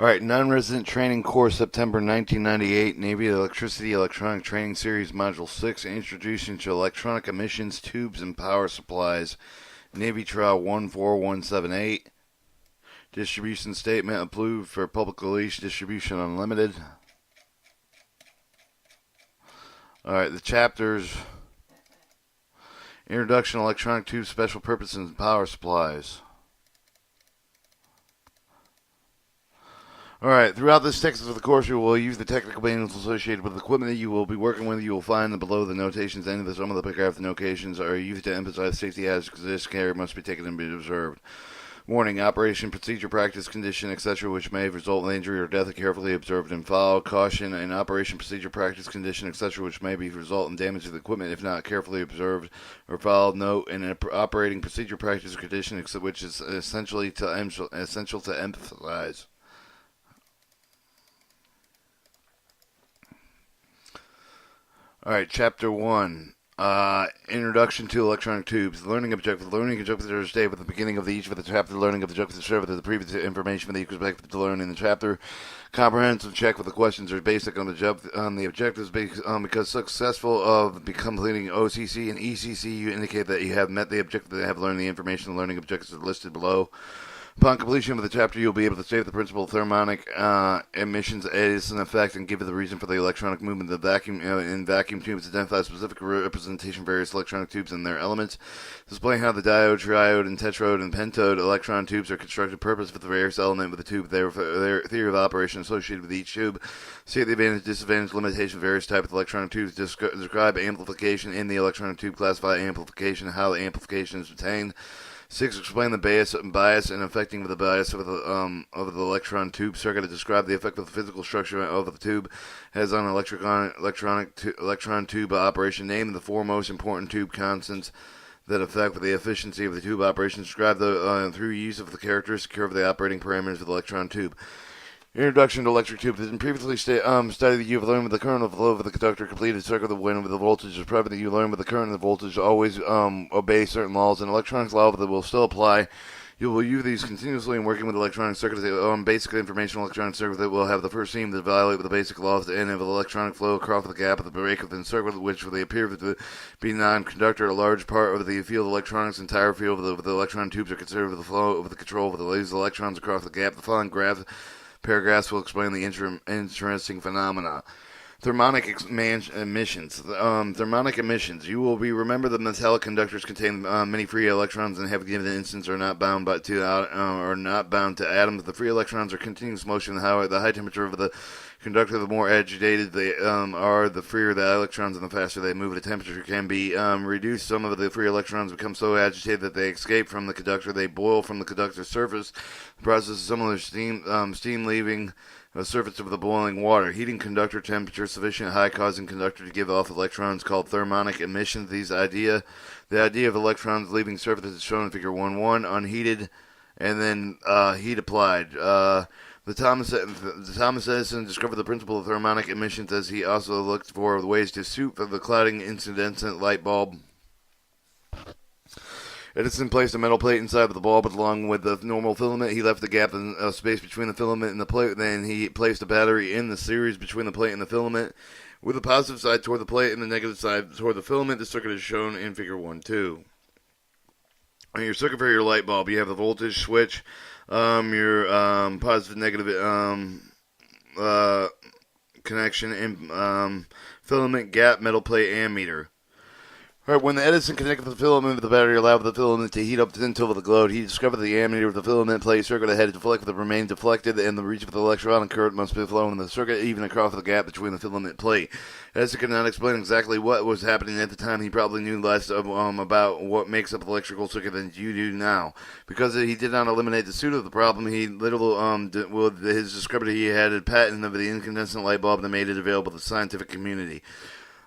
All right, non-resident training course, September 1998, Navy Electricity Electronic Training Series, Module 6, Introduction to Electronic Emissions, Tubes, and Power Supplies, Navy Trial 14178. Distribution Statement approved for public release, distribution unlimited. All right, the chapters: Introduction to Electronic Tubes, Special Purpose, and Power Supplies. Alright, throughout this text of the course, you will use the technical manuals associated with the equipment that you will be working with. You will find below the notations and some of the paragraph notations are used to emphasize safety hazards because this care must be taken and be observed. Warning: operation, procedure, practice, condition, etc., which may result in injury or death are carefully observed and followed. Caution: in operation, procedure, practice, condition, etc., which may result in damage to the equipment if not carefully observed or followed. Note: in an operating procedure, practice, or condition, which is essential to emphasize. All right, Chapter 1. Introduction to Electronic Tubes. The learning objective. The learning objectives are stated at the beginning of each of the chapter. The learning objectives are shared with the previous information that you expect to learn in the chapter. Comprehensive check with the questions are basic on the objectives because successful of completing OCC and ECC, you indicate that you have met the objective and have learned the information. The learning objectives are listed below. Upon completion of the chapter, you'll be able to state the principle of thermionic emissions as an effect and give the reason for the electronic movement of the vacuum in vacuum tubes. Identify specific representation of various electronic tubes and their elements. Displaying how the diode, triode, and tetrode and pentode electron tubes are constructed. Purpose for the various element with the tube. Their theory of operation associated with each tube. State the advantage, disadvantage, limitation of various types of electronic tubes. Describe amplification in the electronic tube. Classify amplification. How the amplification is obtained. 6. Explain the bias and affecting of the bias of the electron tube circuit. Describe the effect of the physical structure of the tube has on electron tube operation. Name the 4 most important tube constants that affect the efficiency of the tube operation. Describe through use of the characteristic curve of the operating parameters of the electron tube. Introduction to electric tubes. In previously studied that you have learned with the current of the flow of the conductor completed circuit of when with the voltage is private that you learn with the current and the voltage always obey certain laws and electronics law that will still apply. You will use these continuously in working with electronic circuits. Basic information electronic circuit that will have the first theme to violate with the basic laws at the end of the electronic flow across the gap of the break within circuit, which they appear to be non-conductor. A large part of the field of electronics, entire field of the electron tubes are considered with the flow of the control of the laser electrons across the gap. The following paragraphs will explain the interesting phenomena. Thermionic emissions. Thermionic emissions. You will remember the metallic conductors contain many free electrons and have given instance are not bound to atoms. The free electrons are continuous motion. However, the high temperature of the conductor, the more agitated they are, the freer the electrons and the faster they move. The temperature can be reduced. Some of the free electrons become so agitated that they escape from the conductor. They boil from the conductor's surface. The process is similar to steam leaving the surface of the boiling water. Heating conductor temperature sufficient high causing conductor to give off electrons called thermionic emission. The idea of electrons leaving surface is shown in Figure 1.1, unheated, and then heat applied. Thomas Edison discovered the principle of thermionic emissions as he also looked for ways to suit for the clouding incandescent light bulb. Edison placed a metal plate inside of the bulb along with the normal filament. He left the gap in space between the filament and the plate. Then he placed a battery in the series between the plate and the filament, with the positive side toward the plate and the negative side toward the filament. The circuit is shown in Figure 1.2. On your circuit for your light bulb, you have the voltage switch, your positive negative connection, and filament, gap, metal plate, ammeter. All right, when the Edison connected the filament with the battery, allowed the filament to heat up until the glowed, he discovered the ammeter of the filament plate circuit that had to deflect with the remain deflected, and the reach of the electron current must be flowing in the circuit, even across the gap between the filament plate. Edison could not explain exactly what was happening at the time. He probably knew less about what makes up the electrical circuit than you do now. Because he did not eliminate the suit of the problem, with his discovery he had a patent of the incandescent light bulb that made it available to the scientific community.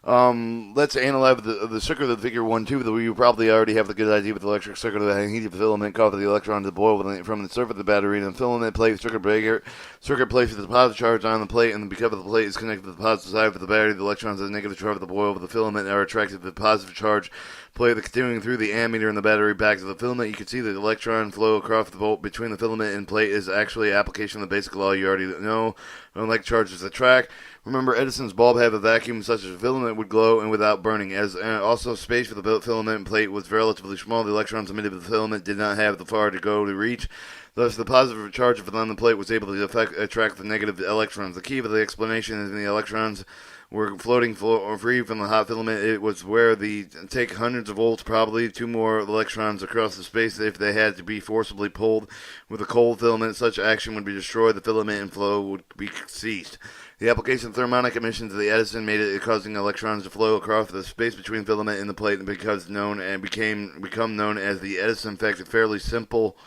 Let's analyze the circuit of the figure 1-2, though you probably already have the good idea with the electric circuit of the heated filament causes the electron to boil from the surface of the battery and the filament plate circuit breaker. Circuit places the positive charge on the plate, and because the plate is connected to the positive side of the battery, the electrons of the negative charge of the boil of the filament are attracted to the positive charge plate continuing through the ammeter and the battery back to the filament. You can see that the electron flow across the volt between the filament and plate is actually application of the basic law you already know. Electric charges attract. Remember, Edison's bulb had a vacuum such as a filament would glow and without burning. As also space for the filament plate was relatively small, the electrons emitted by the filament did not have the far to go to reach. Thus, the positive charge on the plate was able to attract the negative electrons. The key of the explanation is the electrons were floating free from the hot filament. It was where take hundreds of volts, probably two more electrons across the space if they had to be forcibly pulled. With a cold filament, such action would be destroyed. The filament and flow would be ceased. The application of thermionic emission to the Edison made it causing electrons to flow across the space between filament and the plate, and become known as the Edison effect. A fairly simple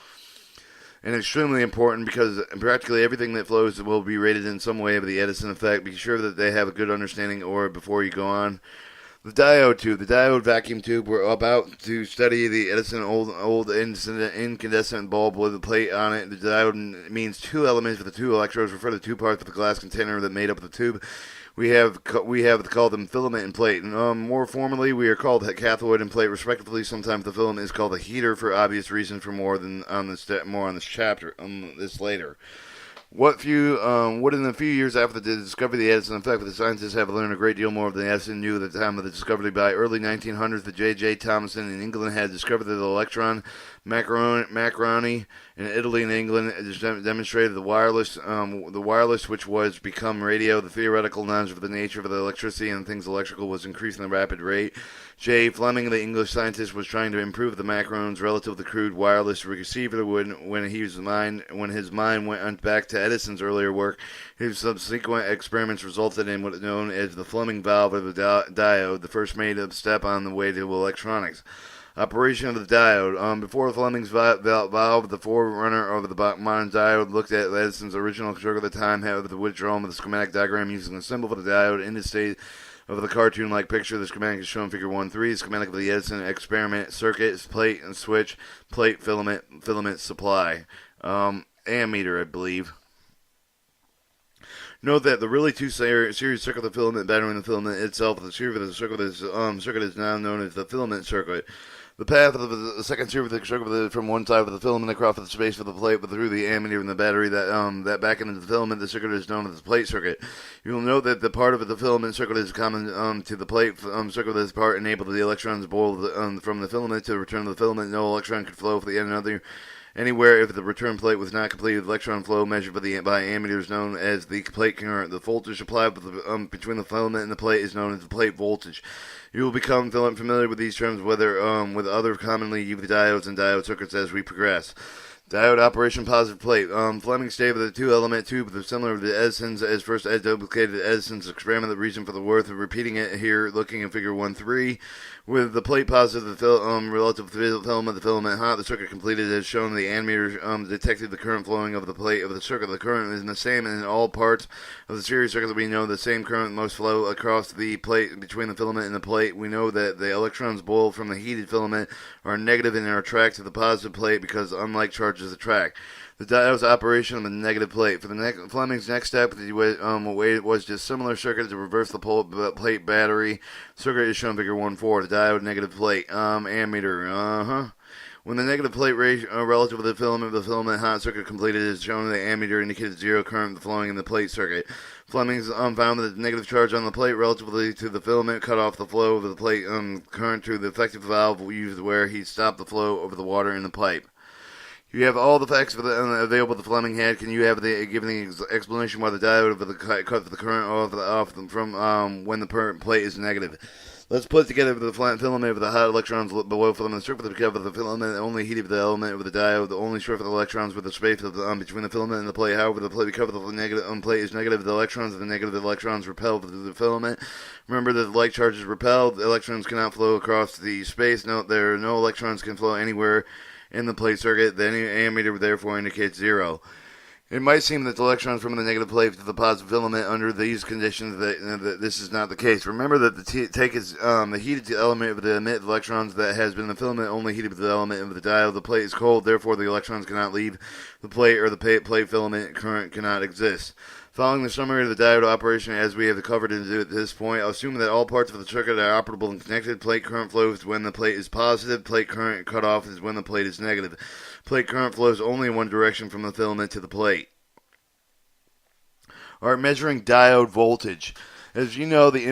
and extremely important because practically everything that flows will be rated in some way of the Edison effect. Be sure that they have a good understanding or before you go on. The diode tube, the diode vacuum tube. We're about to study the Edison old incandescent bulb with a plate on it. The diode means two elements with the two electrodes. Refer to two parts of the glass container that made up the tube. We have called them filament and plate. More formally, we are called cathode and plate, respectively. Sometimes the filament is called a heater for obvious reasons. For more on this chapter, this later. Within a few years after the discovery of the Edison effect, the scientists have learned a great deal more than Edison knew at the time of the discovery. By early 1900s, the J.J. Thomson in England had discovered that the electron Macaroni in Italy and England demonstrated the wireless, which was become radio. The theoretical knowledge of the nature of the electricity and things electrical was increasing at a rapid rate. J. Fleming, the English scientist, was trying to improve the macarons relative to the crude wireless receiver. When his mind went back to Edison's earlier work, his subsequent experiments resulted in what is known as the Fleming valve of the diode, the first made step on the way to electronics. Operation of the diode. Before Fleming's valve, the forerunner of the modern diode looked at Edison's original circuit at the time, had the withdrawal of the schematic diagram using a symbol for the diode in the state of the cartoon-like picture. The schematic is shown in Figure 1-3. The schematic of the Edison experiment circuit is plate and switch, plate, filament supply. Ammeter, I believe. Note that the really two series circuit of the filament battery and the filament itself, the series of the circuit is now known as the filament circuit. The path of the second series of the circuit from one side of the filament across the space of the plate, but through the ammeter and the battery that back into the filament, the circuit is known as the plate circuit. You will note that the part of the filament circuit is common to the plate circuit. This part enabled the electrons boil from the filament to return to the filament. No electron could flow for the end anywhere if the return plate was not completed. Electron flow measured by ammeter is known as the plate current. The voltage applied between the filament and the plate is known as the plate voltage. You will become familiar with these terms with other commonly used diodes and diode circuits as we progress. Diode operation positive plate. Fleming stated that the two-element tube is similar to Edison's as first duplicated Edison's experiment. The reason for the worth of repeating it here, looking at Figure 1-3, with the plate positive relative to the filament hot, the circuit completed as shown. The ammeter detected the current flowing of the plate of the circuit. The current is the same in all parts of the series circuit. We know the same current must flow across the plate between the filament and the plate. We know that the electrons boiled from the heated filament are negative and are attracted to the positive plate because unlike charges attract. The diode's operation of the negative plate. For Fleming's next step, it was just similar circuit to reverse the plate battery. Circuit is shown in Figure 1-4. The diode negative plate. Ammeter. When the negative plate relative to the filament hot circuit completed is shown, the ammeter indicated zero current flowing in the plate circuit. Fleming's found that the negative charge on the plate relatively to the filament cut off the flow of the plate current to the effective valve used where he stopped the flow over the water in the pipe. You have all the facts available that Fleming had. Can you give the explanation why the diode cut the current off from when the plate is negative? Let's put together the filament with the hot electrons below filament. The surface of the filament only heated the element with the diode. The only surface of the electrons with the space between the filament and the plate. However, the plate because the negative plate is negative. The negative electrons repel the filament. Remember that the like charge is repelled. The electrons cannot flow across the space. Note there no electrons can flow anywhere in the plate circuit. The ammeter therefore indicates zero. It might seem that the electrons from the negative plate to the positive filament under these conditions that this is not the case. Remember that the take is the heated element of the emitted electrons that has been the filament only heated with the element of the diode. The plate is cold, therefore the electrons cannot leave the plate, or the plate filament current cannot exist. Following the summary of the diode operation as we have covered at this point, I'll assume that all parts of the circuit are operable and connected. Plate current flows when the plate is positive. Plate current cut off is when the plate is negative. Plate current flows only in one direction from the filament to the plate. Alright, measuring diode voltage. As you know, it is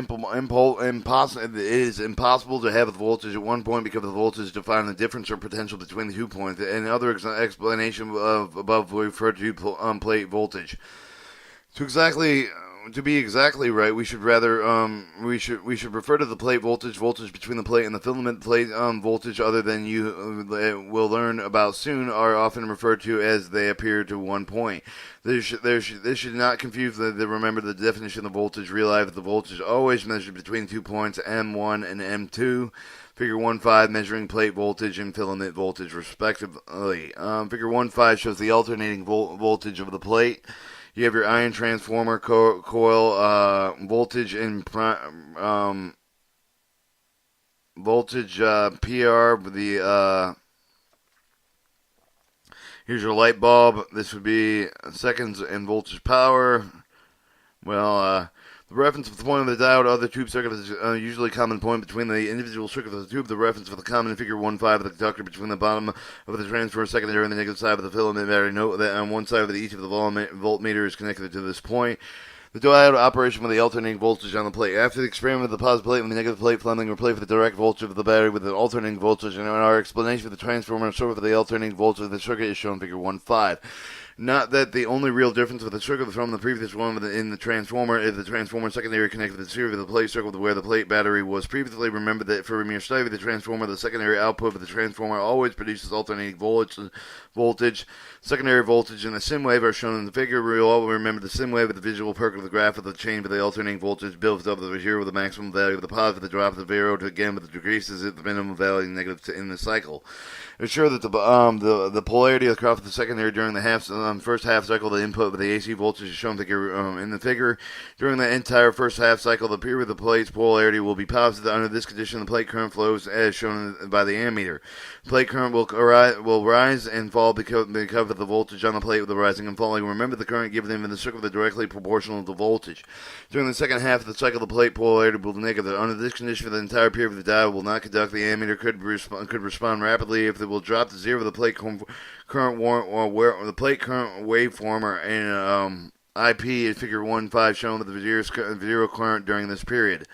impossible to have the voltage at one point because the voltage defines the difference or potential between the 2 points. And other explanation of above we refer to plate voltage. To be exactly right, we should refer to the plate voltage between the plate and the filament. Plate voltage, other than you will learn about soon, are often referred to as they appear to 1 point. This should not confuse remember the definition of voltage. Realize that the voltage is always measured between 2 points, M1 and M2. Figure 1.5 measuring plate voltage and filament voltage respectively. Figure 1.5 shows the alternating voltage of the plate. You have your ion transformer coil voltage and voltage PR. Here's your light bulb. This would be seconds and voltage power. Well, the reference of the point of the diode other tube circuit is usually a common point between the individual circuits of the tube. The reference for the common figure 1.5 of the conductor between the bottom of the transformer secondary and the negative side of the filament battery. Note that on one side of each of the voltmeter is connected to this point. The diode operation with the alternating voltage on the plate. After the experiment of the positive plate and the negative plate, Fleming replaced the direct voltage of the battery with the alternating voltage, and in our explanation of the transformer and circuit for the alternating voltage of the circuit is shown in figure 1.5. Not that the only real difference with the circuit from the previous one in the transformer is the transformer secondary connected to the series of the plate circuit where the plate battery was previously. Remember that for mere study of the transformer, the secondary output of the transformer always produces alternating voltage. Secondary voltage and the sim wave are shown in the figure. We'll all remember the sim wave with the visual perk of the graph of the change of the alternating voltage builds up to the zero with the maximum value of the positive, the drop of the zero to again with the decreases at the minimum value negative in the cycle. Ensure that the polarity across the secondary during the first half cycle, the input of the AC voltage is shown in the figure. During the entire first half cycle, the period of the plate's polarity will be positive. Under this condition, the plate current flows as shown by the ammeter. Plate current will rise and fall because of the voltage on the plate with the rising and falling. Remember, the current given in the circuit is directly proportional to the voltage. During the second half of the cycle, the plate polarity will be negative. Under this condition, the entire period of the diode will not conduct. The ammeter could respond rapidly if it will drop to zero. The plate current waveform or in IP is figure 1.5 shown with the zero current during this period.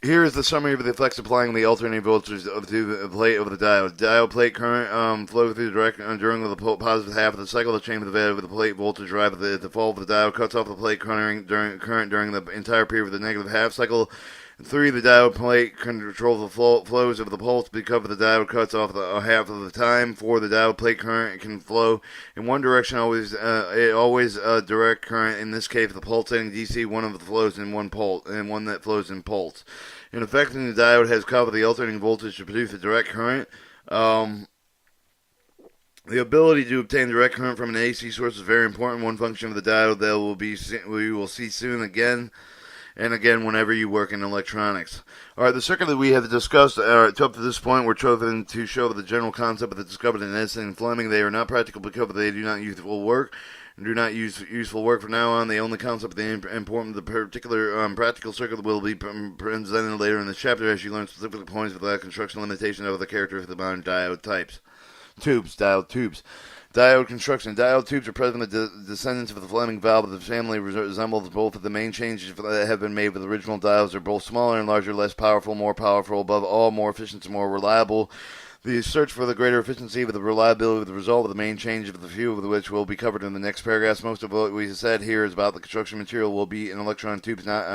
Here is the summary of the effects applying the alternating voltage of the plate of the diode. Diode plate current flow through during the positive half of the cycle. The change of the value of the plate voltage drive at the fall of the diode cuts off the plate current during the entire period of the negative half cycle. 3. The diode plate controls the flows of the pulse because the diode cuts off the half of the time. 4. The diode plate current can flow in one direction, always direct current. In this case, the pulsating DC, one of the flows in one pulse, and one that flows in pulse. In effect, the diode has covered the alternating voltage to produce a direct current. The ability to obtain direct current from an AC source is very important. One function of the diode that we will see soon again. And again, whenever you work in electronics. Alright, the circuit that we have discussed up to this point were chosen to show the general concept of the discovered in Edison and Fleming. They are not practical because they do not use useful work. Useful work from now on. The only concept important, the particular practical circuit will be presented later in the chapter as you learn specific points of the construction limitation of the characteristics of the modern diode types. Diode tubes. Diode construction. Diode tubes are present the descendants of the Fleming valve. The family resembles both of the main changes that have been made with the original diodes. Are both smaller and larger, less powerful, more powerful, above all, more efficient and more reliable. The search for the greater efficiency with the reliability of the result of the main change of the few of which will be covered in the next paragraphs. Most of what we said here is about the construction material will be in electron tubes, not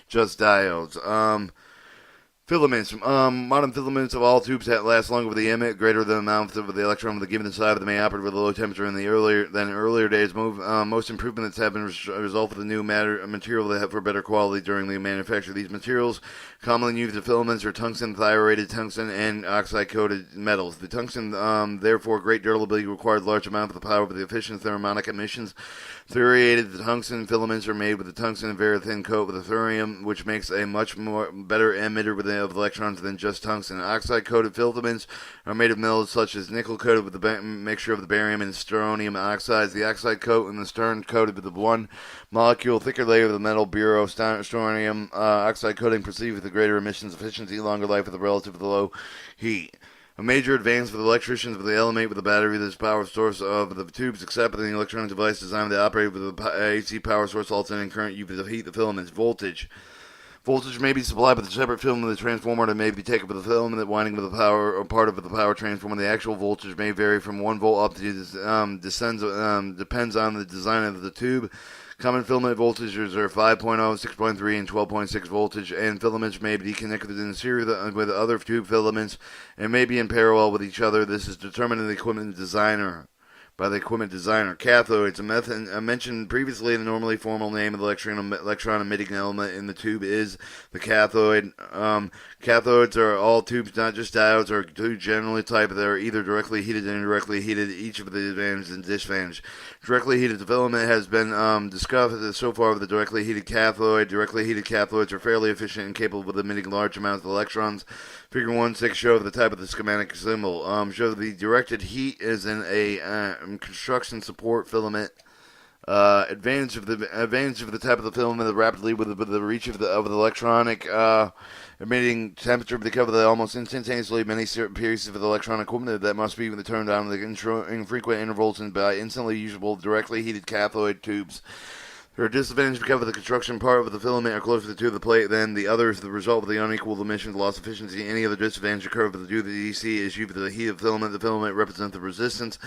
just diodes. Filaments. Modern filaments of all tubes that last longer with the emit greater than the amount of the electron with the given side, but they may operate with a low temperature in the earlier days. Most improvements have been result of the new material that have for better quality during the manufacture. These materials commonly used in filaments are tungsten, thiorated tungsten, and oxide-coated metals. The tungsten, therefore, great durability requires large amount of the power of the efficient thermionic emissions. Thoriated tungsten filaments are made with the tungsten and very thin coat with the thorium, which makes a much more better emitter of electrons than just tungsten. Oxide-coated filaments are made of metals such as nickel coated with the mixture of the barium and strontium oxides. The oxide coat and the stern coated with the one molecule thicker layer of the metal strontium oxide coating proceed with the greater emissions efficiency, longer life with a relatively low heat. A major advance for the electricians with the element with the battery, this power source of the tubes, except for the electronic device designed to operate with the AC power source alternating current used to heat the filaments. Voltage. Voltage may be supplied with a separate filament of the transformer that may be taken with the filament winding with the power or part of the power transformer. The actual voltage may vary from 1 volt up to depends on the design of the tube. Common filament voltages are 5.0, 6.3, and 12.6 voltage, and filaments may be connected in series with other tube filaments and may be in parallel with each other. This is determined by the equipment designer. Cathodes, a method I mentioned previously, the normally formal name of the electron emitting element in the tube is the cathode. Cathodes are all tubes, not just diodes, are two generally type that are either directly heated and indirectly heated, each of the advantages and disadvantages. Directly heated filament has been discovered so far with the directly heated cathode. Directly heated cathodes are fairly efficient and capable of emitting large amounts of electrons. Figure 1.6 shows the type of the schematic symbol. Shows the directed heat is in a construction support filament. Advantage of the type of the filament rapidly with the reach of the electronic emitting temperature because of the almost instantaneously many periods of the electronic equipment that must be turned on the infrequent intervals and by instantly usable directly heated cathode tubes. There are disadvantages because of the construction part of the filament are closer to the plate than the others. The result of the unequal emissions, loss of efficiency, any other disadvantage occur due to the DC is due to the heat of the filament. The filament represents the resistance.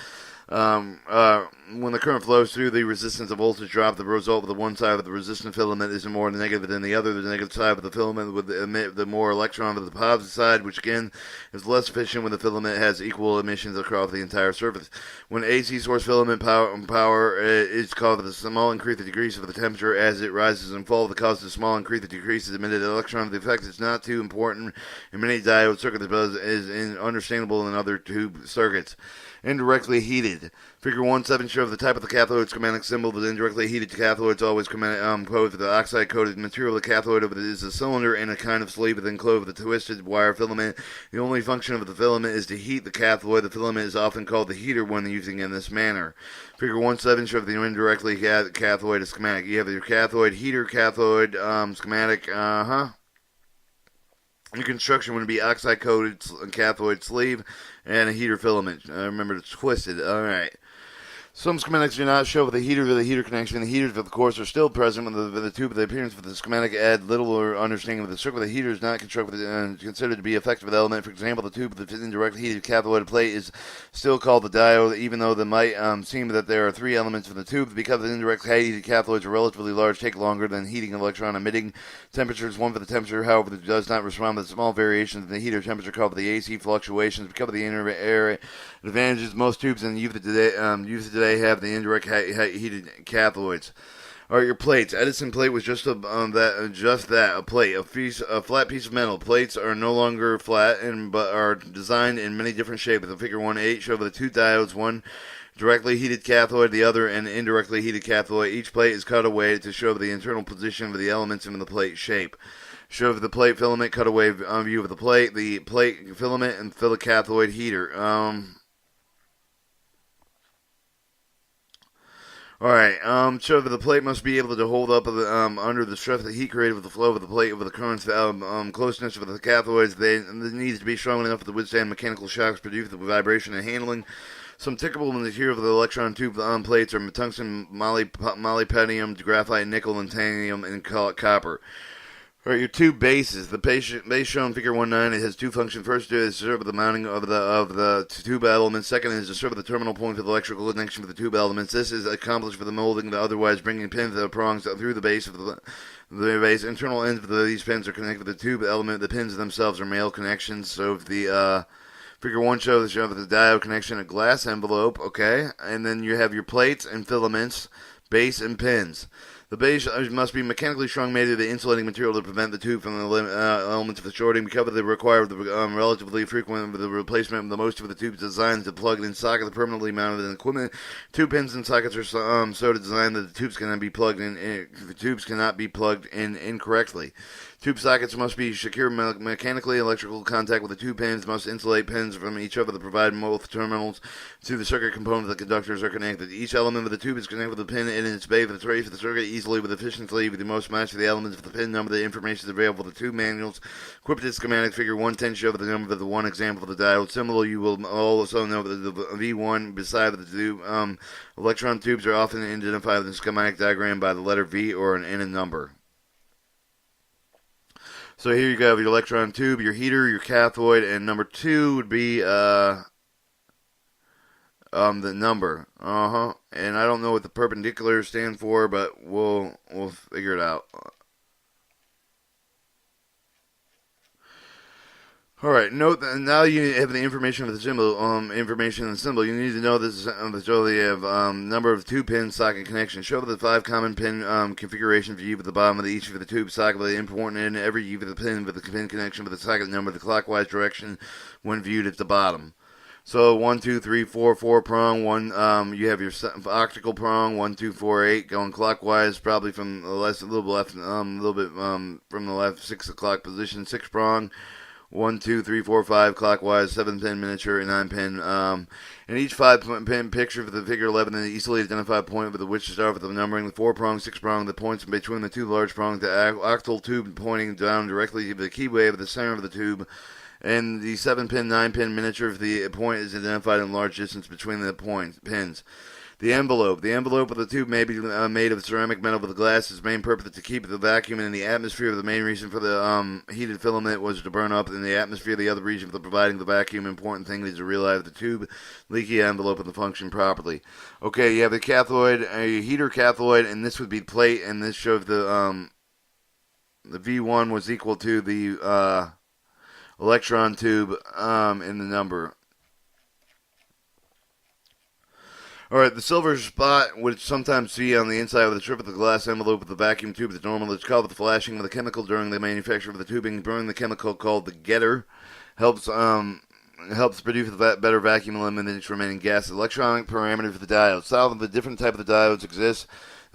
When the current flows through, the resistance of voltage drop. The result of the one side of the resistant filament is more negative than the other. The negative side of the filament would emit the more electron of the positive side, which again is less efficient when the filament has equal emissions across the entire surface. When AC source filament power is caused by the small increase in degrees of the temperature as it rises and falls, the cause of the small increase in decreases emitted electron. The effect is not too important in many diode circuits, but is understandable in other tube circuits. Indirectly heated. Figure 1.7 shows the type of the cathode schematic symbol. The indirectly heated cathode is always composed with the oxide-coated material. The cathode of it is a cylinder and a kind of sleeve within enclosed with a twisted wire filament. The only function of the filament is to heat the cathode. The filament is often called the heater when using in this manner. Figure 1.7 shows the indirectly cathode schematic. You have your cathode heater, cathode schematic. Your construction would be oxide-coated cathode sleeve and a heater filament. Remember, it's twisted. All right. Some schematics do not show with the heater connection. The heaters, of course, are still present with the tube. The appearance of the schematic add little or understanding of the circuit. The heater is not considered to be effective with the element. For example, the tube with the indirectly heated cathode plate is still called the diode, even though it might seem that there are three elements in the tube. Because the indirect heated cathodes are relatively large, take longer than heating electron emitting temperatures. One for the temperature, however, does not respond to the small variations in the heater temperature called the AC fluctuations. Because of the air advantages, most tubes in use today have the indirect heated cathodes. All right, your plates. Edison plate was just a plate, a flat piece of metal. Plates are no longer flat but are designed in many different shapes. The figure 1.8 shows the two diodes, one directly heated cathode, the other an indirectly heated cathode. Each plate is cut away to show the internal position of the elements in the plate shape. Show the plate filament cutaway view of the plate filament, and fill the cathode heater. Alright, so the plate must be able to hold up under the stress of the heat created with the flow of the plate over the currents, closeness of the cathodes. They need to be strong enough to withstand mechanical shocks produced with vibration and handling. Some typical material of the electron tube plates are tungsten, molybdenum, graphite, nickel, and titanium, and copper. All right, your tube bases. The base shown in Figure 1.9, it has two functions. First is to serve the mounting of the tube elements. Second is to serve the terminal point of the electrical connection for the tube elements. This is accomplished for the molding, otherwise bringing pins and prongs through the base of the base. Internal ends of these pins are connected with the tube element. The pins themselves are male connections. So if the Figure 1 shows the diode connection, a glass envelope, okay? And then you have your plates and filaments, base and pins. The base must be mechanically strong, made of the insulating material to prevent the tube from the elements of the shorting. Because they require the relatively frequent the replacement of the most of the tubes designed to plug in socket permanently mounted in equipment. Tube pins and sockets are so designed that the tubes cannot be plugged in. The tubes cannot be plugged in incorrectly. Tube sockets must be secure mechanically. Electrical contact with the tube pins must insulate pins from each other to provide both terminals to the circuit component. The conductors are connected. Each element of the tube is connected with the pin in its base of the trace of the circuit easily with efficiency with the most match of the elements of the pin number. The information is available. The tube manuals equipped with schematic. Figure 110 show the number of the one example of the diode symbol. You will also know that the V1 beside the tube electron tubes are often identified in the schematic diagram by the letter V or an N and number. So here you go, your electron tube, your heater, your cathode, and number 2 would be the number. And I don't know what the perpendiculars stand for, but we'll figure it out. All right. Note that now you have the information of the symbol. Information in the symbol. You need to know this. So they have number of tube pin socket connections. Show the 5 common pin configuration for U at the bottom of each of the tube socket. The important in every U of the pin with the pin connection with the socket number, the clockwise direction when viewed at the bottom. So 1, 2, 3, 4, 4 prong. One. You have your octical prong. 1, 2, 4, 8 going clockwise, probably from the left, a little left, a little bit from the left 6 o'clock position. 6 prong. 1, 2, 3, 4, 5 clockwise, 7-pin miniature, and 9-pin. And each 5-pin picture for the Figure 11, an easily identified point with which to start with the numbering. The 4-prong, 6-prong, the points between the 2 large prongs, the octal tube pointing down directly to the keyway of the center of the tube. And the 7-pin, 9-pin miniature of the point is identified in large distance between the pins. The envelope. The envelope of the tube may be made of ceramic metal with the glass. Its main purpose is to keep the vacuum in the atmosphere. The main reason for the heated filament was to burn up in the atmosphere. The other reason for providing the vacuum, important thing is to realize the tube, leaky envelope, and the function properly. Okay, you have the cathode, a heater cathode, and this would be plate, and this shows the V1 was equal to the electron tube in the number. Alright, the silver spot, which sometimes see on the inside of the strip of the glass envelope of the vacuum tube, is normal. It's called the flashing of the chemical during the manufacture of the tubing. Burning the chemical called the getter helps produce a better vacuum eliminating remaining gas. Electronic parameters of the diodes. Thousands of the different type of the diodes exist.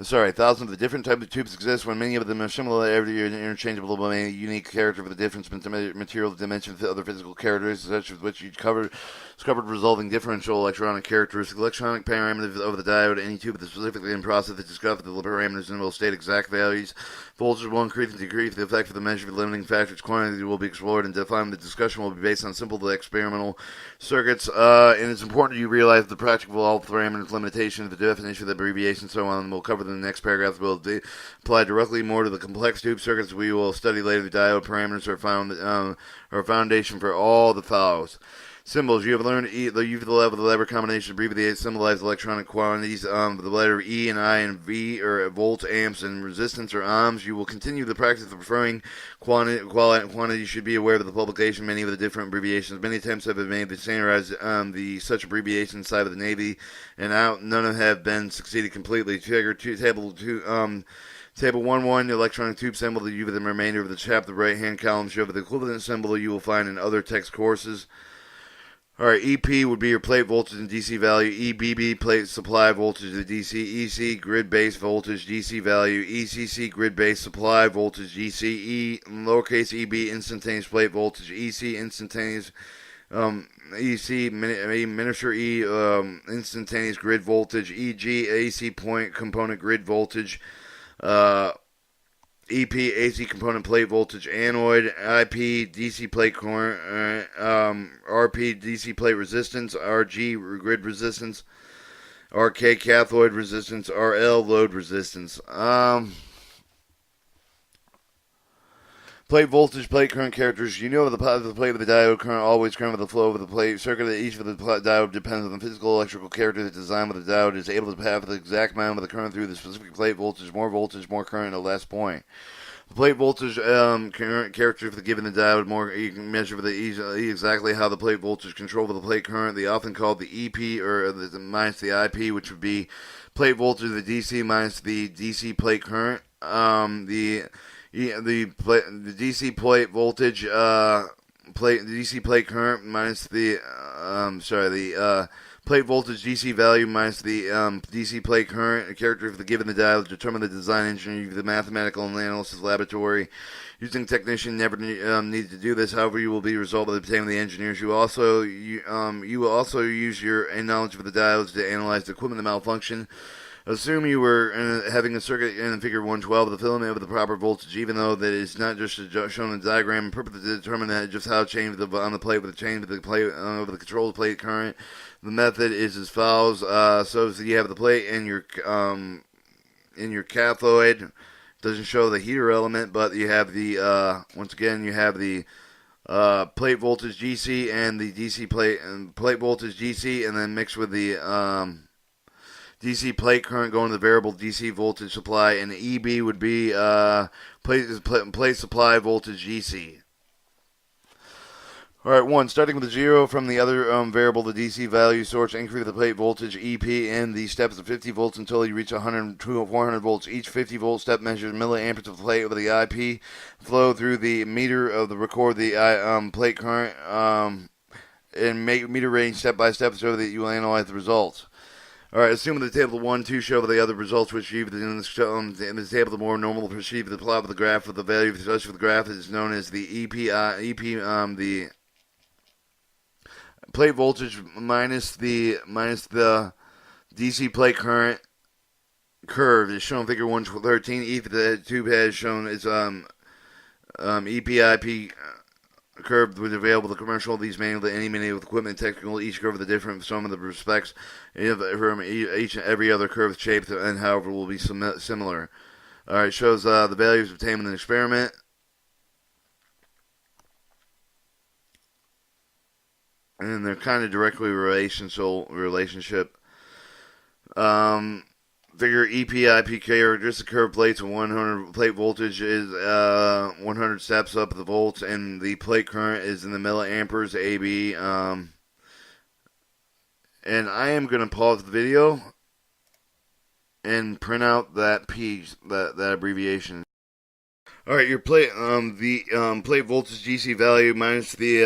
Thousands of the different types of tubes exist. When many of them are similar, every interchangeable, but a unique character for the difference between material dimensions and other physical characteristics, such as which you covered resolving differential electronic characteristics. Electronic parameters of the diode, any tube that is specifically in process that discover the parameters and will state exact values. Voltage will increase and decrease. The effect of the measure of the limiting factors quantity will be explored and defined. The discussion will be based on simple experimental circuits. And it's important you realize the practical all parameters, limitation, the definition, the abbreviation, and so on. And we'll cover in the next paragraph. Will apply directly more to the complex tube circuits we will study later. The diode parameters are a foundation for all the follows. Symbols. You have learned the U of the lever combination abbreviated symbolize electronic quantities. The letter E and I and V are volts, amps, and resistance or ohms. You will continue the practice of referring quantity. Should be aware of the publication. Many of the different abbreviations. Many attempts have been made to standardize such abbreviations inside of the Navy, and none of them have been succeeded completely. Table 1.1, the electronic tube symbol. The U of the remainder of the chapter, the right-hand column show the equivalent symbol you will find in other text courses. Alright, EP would be your plate voltage and DC value. EBB, plate supply voltage to DC. EC, grid base voltage, DC value. ECC, grid base supply voltage, DC. Lowercase EB, instantaneous plate voltage. EC, instantaneous. EC, miniature E, instantaneous grid voltage. EG, AC point component grid voltage. EP, AC component plate voltage, anode, IP, DC plate current, RP, DC plate resistance, RG, grid resistance, RK, cathode resistance, RL, load resistance. Plate voltage, plate current characters. You know the positive plate with the diode current always current with the flow of the plate circuit. Each of the diode depends on the physical electrical character that design with the diode is able to pass the exact amount of the current through the specific plate voltage, more current at a less point. The plate voltage current character for the given the diode more you can measure for the exactly how the plate voltage control with the plate current. They often called the EP or minus the IP, which would be plate voltage of the DC minus the DC plate current. The DC plate voltage DC plate current minus the plate voltage DC value minus the DC plate current character for the given the diode determine the design engineering of the mathematical analysis laboratory. Using technician never needed to do this. However, you will be resolved by the obtaining the engineers. You will also use your knowledge of the diodes to analyze the equipment malfunction. Assume you were having a circuit in figure 112 with a filament with the proper voltage, even though that is not just shown in the diagram, purpose to determine that just how change on the plate with the change with the plate over the controlled plate current. The method is as follows. So you have the plate in your cathode. Doesn't show the heater element, but you have the once again you have the plate voltage DC and the DC plate voltage DC, and then mixed with the DC plate current going to the variable DC voltage supply, and the EB would be plate supply voltage DC. Alright, 1. Starting with the 0 from the other variable, the DC value source, increase the plate voltage EP in the steps of 50 volts until you reach 100 to 400 volts. Each 50 volt step measures milliamperes of plate over the IP flow through the meter of the record the plate current and make meter range step by step so that you will analyze the results. Alright, assuming the table 1, 2 show the other results which achieved in the table, the more normal to perceive the plot with the graph with the value of the graph is known as the the plate voltage minus the DC plate current curve is shown in figure 113. Each of the tube has shown its EPIP curve was available to commercial these manual to any many with equipment technical. Each curve with a different some of the respects from each and every other curve shape and however will be similar. Alright, shows the values obtained in the experiment. And they're kind of directly relationship. Figure EP characteristic curve plates with 100 plate voltage is 100 steps up the volts, and the plate current is in the milliamperes AB. And I am going to pause the video and print out that piece, that abbreviation. Alright, your plate, plate voltage DC value minus the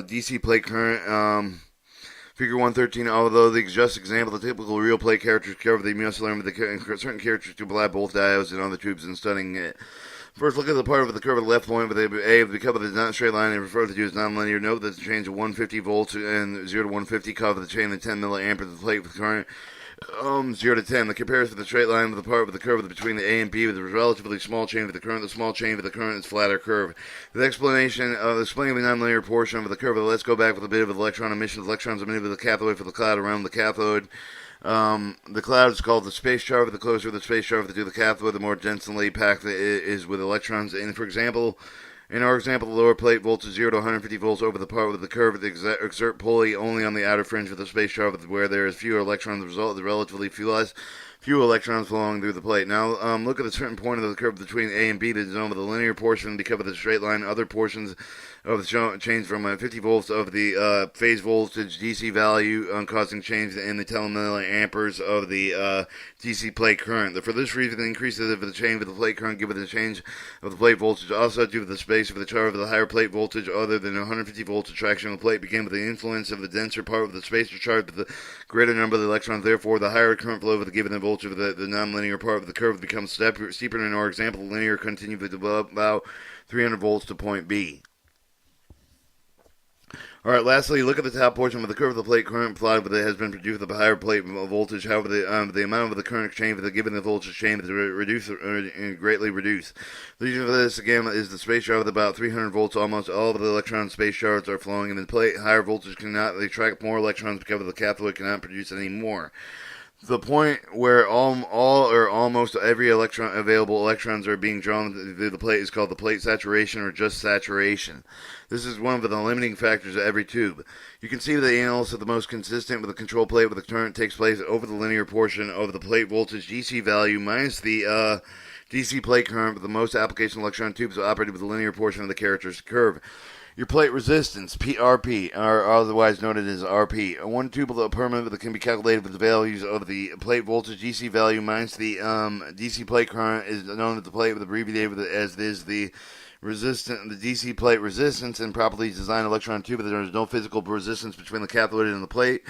DC plate current, figure 113, although the just example, the typical real plate characters cover the must learn with the certain characters to apply both diodes and other tubes in studying it. First, look at the part of the curve at the left point with the cover that is not a straight line and referred to as nonlinear. Note that the change of 150 volts and 0 to 150 cover the chain of 10 milliamperes of the plate with current 0 to 10. The comparison of the straight line with the part of the curve between the A and B with a relatively small chain of the current. The small chain of the current is flatter curve. The explanation of explaining the nonlinear portion of the curve. Let's go back with a bit of electron emission. The electrons emitted with the cathode for the cloud around the cathode. The cloud is called the space char. The closer the space char to the cathode, the more densely packed it is with electrons. And for example, in our example, the lower plate voltage 0 to 150 volts over the part with the curve exert pulley only on the outer fringe of the space char where there is fewer electrons. The result is relatively few electrons flowing through the plate. Now, look at a certain point of the curve between A and B that is known with the linear portion because of the straight line. Other portions of the change from 50 volts of the phase voltage DC value causing change in the 10 milliamperes of the DC plate current. For this reason, the increase of the change of the plate current given the change of the plate voltage also due to the space of the char of the higher plate voltage other than 150 volts attraction of the plate began with the influence of the denser part of the spacer charge with the greater number of the electrons. Therefore, the higher current flow of the given voltage of the nonlinear part of the curve becomes steeper. In our example, the linear continues with about 300 volts to point B. Alright, lastly, look at the top portion of the curve of the plate current plotted that has been produced with a higher plate voltage. However, the amount of the current exchange with the given voltage exchange is greatly reduced. The reason for this, again, is the space char with about 300 volts. Almost all of the electron space chars are flowing in the plate. Higher voltage cannot attract more electrons because the cathode cannot produce any more. The point where all or almost every available electrons are being drawn through the plate is called the plate saturation or just saturation. This is one of the limiting factors of every tube. You can see the analysis of the most consistent with the control plate where the current takes place over the linear portion of the plate voltage DC value minus the DC plate current, with the most application electron tubes operated with the linear portion of the characteristic curve. Your plate resistance, PRP, or otherwise known as RP, one tubular permanent that can be calculated with the values of the plate voltage DC value minus the DC plate current, is known as the plate with abbreviated as is the resistance, the DC plate resistance, and properly designed electron tube. There is no physical resistance between the cathode and the plate.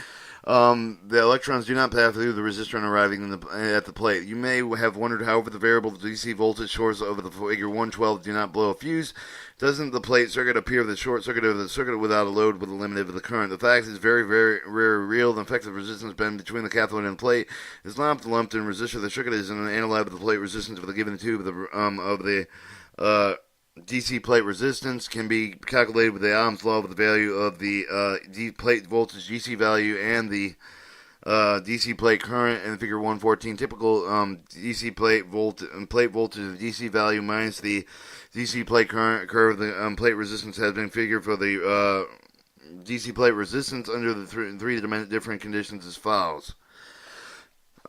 The electrons do not pass through the resistor and arriving at the plate. You may have wondered, however, the variable DC voltage source over the figure 112 do not blow a fuse. Doesn't the plate circuit appear the short circuit of the circuit without a load with a limit of the current? The fact is very, very real. The effective resistance band between the cathode and the plate is not lumped in resistor. The circuit is analyzed with the plate resistance of the given tube of the DC plate resistance can be calculated with the Ohm's law with the value of the plate voltage DC value and the DC plate current in figure 114. Typical DC plate voltage of DC value minus the DC plate current curve. The plate resistance has been figured for the DC plate resistance under the three different conditions as follows.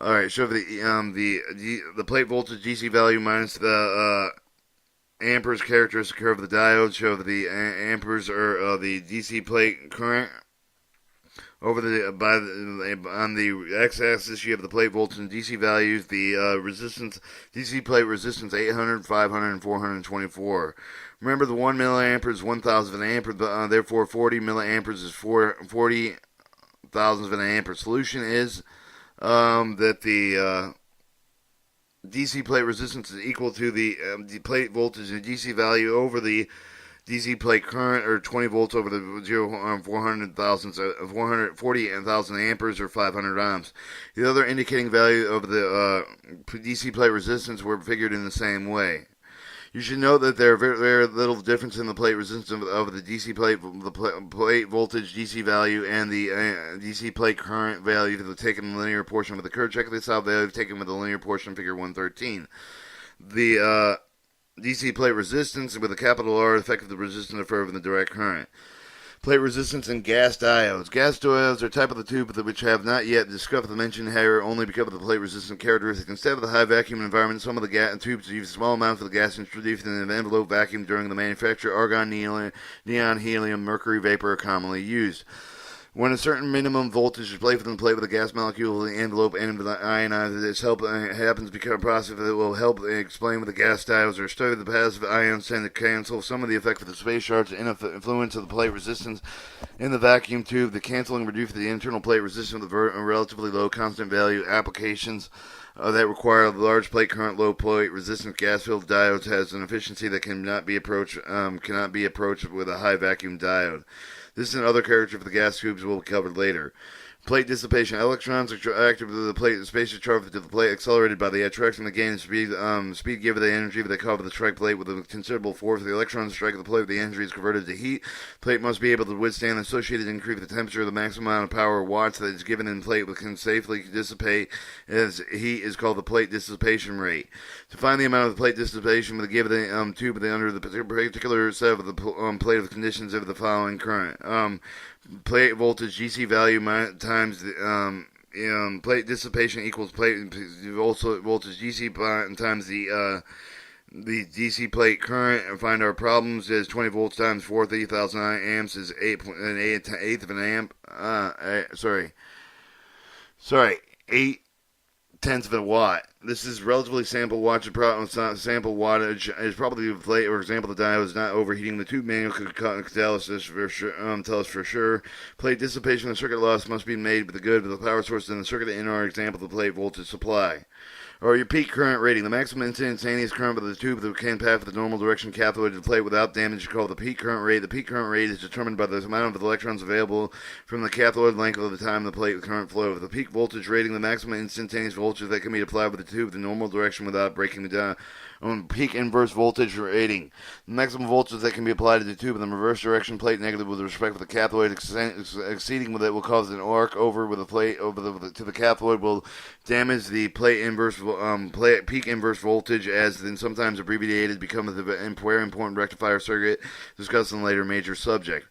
All right, show the plate voltage DC value minus the amperes characteristic curve of the diode. Show the amperes are the DC plate current. Over on the x-axis, you have the plate voltage and DC values. The resistance, DC plate resistance, 800, 500, and 424. Remember, the 1 milliampere is 1,000 of an ampere. Therefore, 40 milliamperes is 40,000 of an ampere. Solution is that the DC plate resistance is equal to the plate voltage and DC value over the DC plate current, or 20 volts over the 440,000 amperes, or 500 ohms. The other indicating value of the DC plate resistance were figured in the same way. You should note that there are very little difference in the plate resistance of the DC plate, plate voltage DC value, and the DC plate current value taken in the linear portion of the curve. Check this out: value taken with the linear portion, figure 113. The DC plate resistance with a capital R affected the resistance of curve in the direct current. Plate resistance and gas diodes. Gas diodes are a type of the tube which have not yet discovered the mentioned here only because of the plate resistant characteristic. Instead of the high vacuum environment, some of the tubes use small amounts of the gas introduced in an envelope vacuum during the manufacture. Argon, neon, helium, mercury vapor are commonly used. When a certain minimum voltage is placed within the plate with a gas molecule in the envelope and ionized, this happens because a process that will help explain what the gas diodes are. Study the passive ions tend to cancel some of the effect of the space charge and influence of the plate resistance in the vacuum tube. The canceling reduces the internal plate resistance with a relatively low constant value. Applications that require large plate current, low plate resistance gas-filled diodes has an efficiency that cannot be approached with a high vacuum diode. This and other character for the gas tubes will be covered later. Plate dissipation. Electrons are active to the plate. The space charge to the plate accelerated by the attraction of the gain speed. Speed given the energy that they cover the strike plate with a considerable force. The electrons strike the plate. The energy is converted to heat. Plate must be able to withstand the associated increase of the temperature. The maximum amount of power watts that is given in plate can safely dissipate as heat is called the plate dissipation rate. To find the amount of the plate dissipation with the given tube under the particular set of the plate of conditions of the following current. Plate voltage DC value times the plate dissipation equals plate voltage DC times the DC plate current. And find our problems is 20 volts times 40,000 amps is 8 of an amp. 8/10 of a watt. This is relatively sample wattage. Sample wattage is probably the plate, for example, the diode is not overheating. The tube manual could tell us for sure. Plate dissipation and circuit loss must be made with the good of the power source in the circuit in our example, the plate voltage supply. Or your peak current rating. The maximum instantaneous current of the tube that can pass with the normal direction cathode to the plate without damage is called the peak current rate. The peak current rate is determined by the amount of electrons available from the cathode length of the time the plate current flow. The peak voltage rating. The maximum instantaneous voltage that can be applied with the tube in the normal direction without breaking the diode. On peak inverse voltage rating, the maximum voltage that can be applied to the tube in the reverse direction plate negative with respect to the cathode exceeding with it will cause an arc over with the plate to the cathode will damage the plate inverse peak inverse voltage, as then sometimes abbreviated becomes a very important rectifier circuit discussed in a later major subject.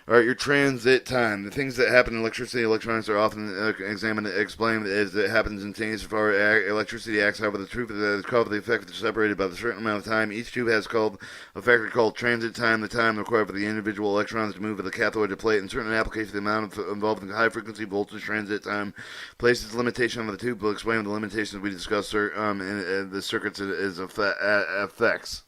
Alright, your transit time. The things that happen in electricity and electronics are often examined and explained as it happens instantaneously as far as electricity acts. However, the truth is called the effect is separated by a certain amount of time. Each tube has a factor called transit time, the time required for the individual electrons to move from the cathode to plate. In certain applications, the amount involved in high frequency voltage transit time places the limitation on the tube. We'll explain the limitations we discussed in the circuits effects.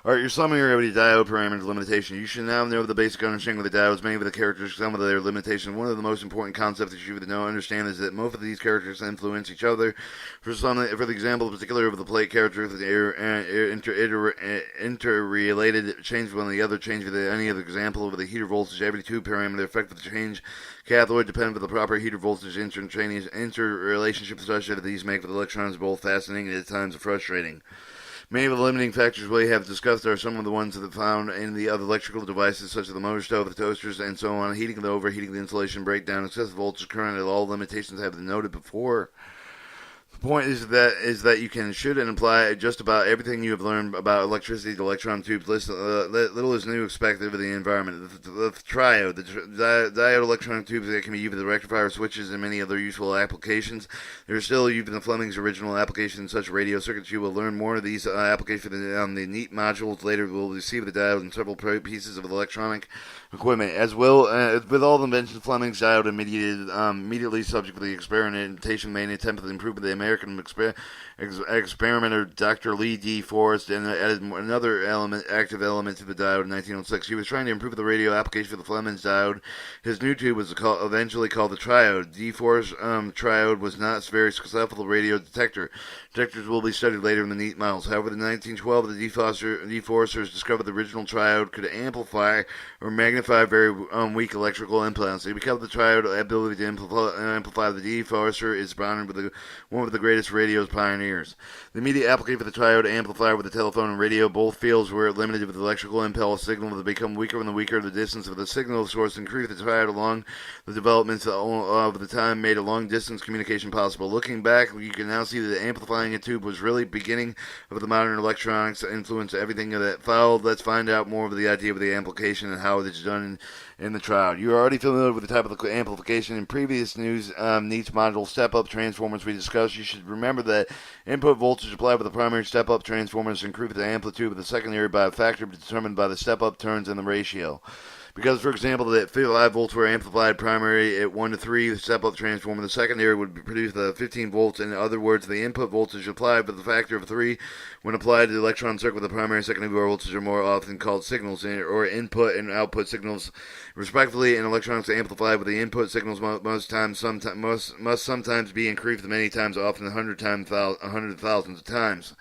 Alright, your summary of the diode parameters limitation. You should now know the basic understanding of the diodes, many of the characteristics, some of their limitations. One of the most important concepts that you should know understand is that most of these characteristics influence each other. For the example, in particular of the plate characteristics, interrelated change one the other change with any other example of the heater voltage. Every tube parameter effect of the change cathode depend on the proper heater voltage interrelationships associated with these make the electrons both fascinating and at times frustrating. Many of the limiting factors we have discussed are some of the ones that are found in the other electrical devices, such as the motor stove, the toasters, and so on. Heating the overheating, the insulation, breakdown, excessive voltage current, and all limitations have been noted before. The point is that you can, should, and apply just about everything you have learned about electricity to electron tubes. Little is new expected of the environment. The triode, the diode electronic tubes that can be used with the rectifier switches and many other useful applications. They are still used in Fleming's original application in such radio circuits. You will learn more of these applications on the Neat modules. Later, we'll receive the diode and several pieces of electronic equipment. As well, with all the inventions, Fleming's diode immediately subject to the experimentation made an attempt to improve the American experimenter Dr. Lee D. Forrest, and added another active element to the diode in 1906. He was trying to improve the radio application for the Fleming's diode. His new tube was eventually called the Triode. D. Forrest's Triode was not very successful radio detector. Detectors will be studied later in the Neat models. However, in 1912, the D. Forresters discovered the original Triode could amplify or magnify very weak electrical impedances. Because of the Triode ability to amplify, the D. Forrester is honored with one of the greatest radio's pioneers. The immediate application for the Triode amplifier with the telephone and radio, both fields were limited with electrical impulse signal to become weaker and the weaker the distance of the signal source increased. The Triode along the developments of the time made a long distance communication possible. Looking back, you can now see that the amplifying a tube was really beginning of the modern electronics influence everything that followed. Let's find out more of the idea of the amplification and how it is done in the triode. You are already familiar with the type of amplification in previous Neets module step-up transformers we discussed. You should remember that input voltage applied with the primary step-up transformers increased the amplitude of the secondary by a factor determined by the step-up turns and the ratio. Because, for example, that 5 volts were amplified primary at 1 to 3, the step-up transformer, the secondary would produce the 15 volts. In other words, the input voltage applied with the factor of 3 when applied to the electron circuit with the primary and secondary voltage are more often called signals, or input and output signals, respectively. And electronics amplified with the input signals must sometimes be increased many times, often 100 thousands of times.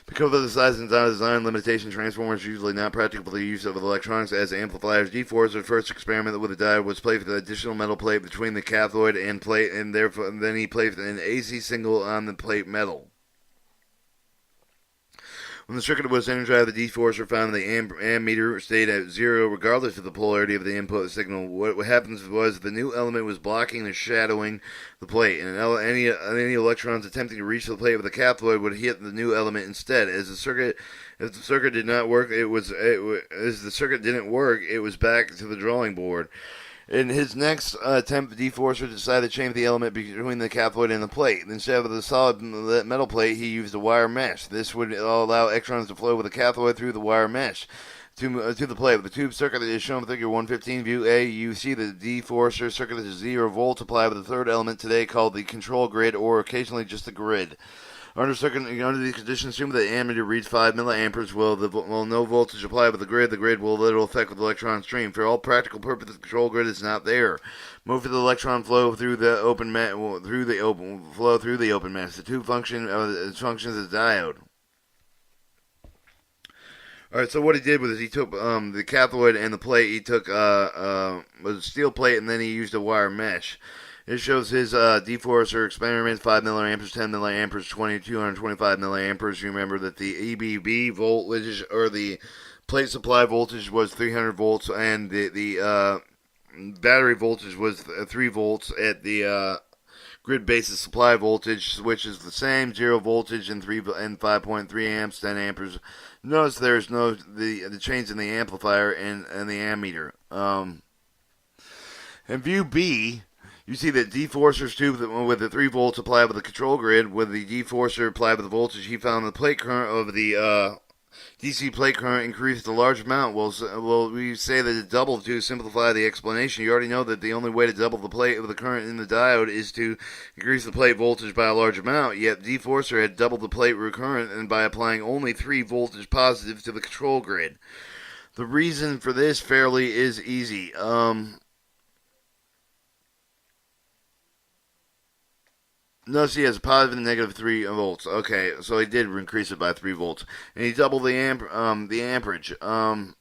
Because of the size and design limitation, transformers are usually not practical for the use of electronics as amplifiers. D4's first experiment with the diode was placed with an additional metal plate between the cathode and plate, and then he placed an AC signal on the plate metal. When the circuit was energized, the D-forcer found the ammeter stayed at 0 regardless of the polarity of the input signal. What happens was the new element was blocking and shadowing the plate, and any electrons attempting to reach the plate with the cathode would hit the new element instead. If the circuit didn't work, it was back to the drawing board. In his next attempt, the D-forcer decided to change the element between the cathode and the plate. Instead of the solid metal plate, he used a wire mesh. This would allow electrons to flow with the cathode through the wire mesh to the plate. With the tube circuit that is shown in Figure 115, View A, you see the D-forcer circuit is 0 volts applied with the third element today called the control grid, or occasionally just the grid. Under these conditions, assume that the ammeter reads 5 milliamperes. Will no voltage applied with the grid will little effect with the electron stream. For all practical purposes, the control grid is not there. Most of the electron flow through the open mesh. The tube functions as a diode. Alright, so what he did was he took the cathode and the plate. He took a steel plate and then he used a wire mesh. It shows his deforcer experiments 5 milliamperes, 10 milliamperes, 225 milliamperes. You remember that the EBB voltage, or the plate supply voltage, was 300 volts, and the battery voltage was 3 volts at the grid basis supply voltage, which is the same, 0 voltage and 5.3 amps, 10 amperes. Notice there's no the change in the amplifier and the ammeter. In view B, you see that deforcer's tube with the 3 volts applied with the control grid, with the deforcer applied with the voltage, he found the plate current of the DC plate current increased a large amount. Well, we say that it doubled to simplify the explanation. You already know that the only way to double the plate of the current in the diode is to increase the plate voltage by a large amount, yet deforcer had doubled the plate current and by applying only 3 voltage positives to the control grid. The reason for this fairly is easy. Notice he has a positive and negative 3 volts. Okay, so he did increase it by 3 volts. And he doubled the amperage. The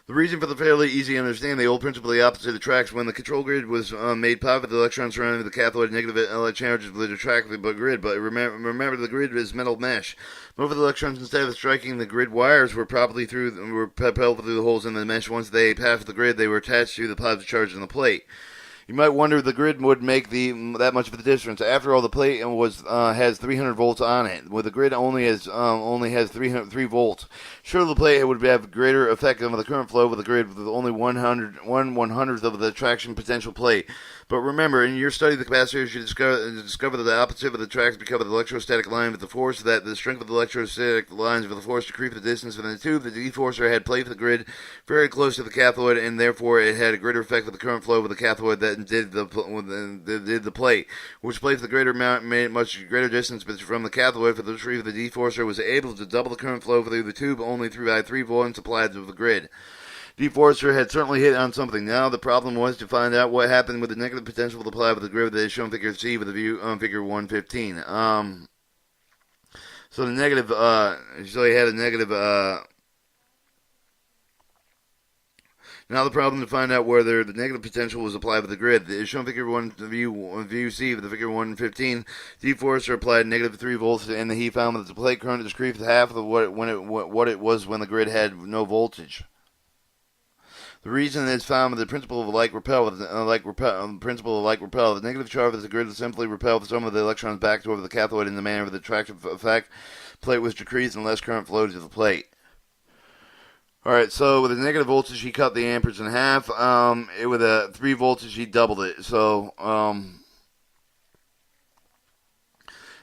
reason for the fairly easy to understand, the old principle of the opposite attracts. When the control grid was made positive, the electrons surrounding the cathode negative charges would attract the grid. But remember, the grid is metal mesh. Most of the electrons, instead of striking the grid wires, were propelled through the holes in the mesh. Once they passed the grid, they were attached to the positive charge in the plate. You might wonder if the grid would make that much of a difference. After all, the plate has 300 volts on it, where the grid only has 3 volts. Sure, the plate would have greater effect on the current flow with the grid with only 1/100th of the traction potential plate. But remember, in your study of the capacitors, you discover that the opposite of the attraction because of the electrostatic line with the force, that the strength of the electrostatic lines with the force decreased the distance within the tube. The deforcer had placed the grid very close to the cathode, and therefore it had a greater effect with the current flow with the cathode that did the plate, which placed the greater amount, made much greater distance from the cathode. For the reason, the deforcer was able to double the current flow through the tube only through 3 volts applied to the grid. Deforcer had certainly hit on something. Now the problem was to find out what happened with the negative potential applied with the grid that is shown in Figure C with the view on Figure 115. So the negative, so he had a negative. Now the problem to find out whether the negative potential was applied with the grid. It is shown in Figure 1, view C with the Figure 115. Deforcer applied negative 3 volts, and he found that the plate current decreased half of what it was when the grid had no voltage. The reason is found with the principle of like repel. Principle of like repel. The negative charge of the grid simply repelled some of the electrons back toward the cathode in the manner of the attractive effect. Plate was decreased and less current flowed to the plate. Alright, so with a negative voltage, he cut the amperes in half. With a 3 voltage, he doubled it. So,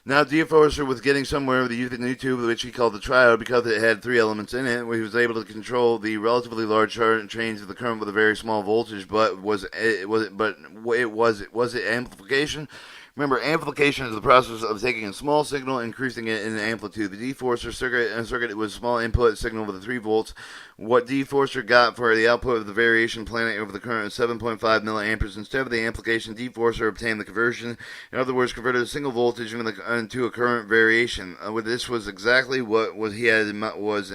now deforcer was getting somewhere with the use of the new tube, which he called the Triode, because it had 3 elements in it, where he was able to control the relatively large change of the current with a very small voltage. But was it amplification? Remember, amplification is the process of taking a small signal and increasing it in amplitude. The deforcer circuit was a small input signal with 3 volts. What deforcer got for the output of the variation planet over the current is 7.5 milliamperes. Instead of the amplification, deforcer obtained the conversion. In other words, converted a single voltage into a current variation. This was exactly what he had in mind. This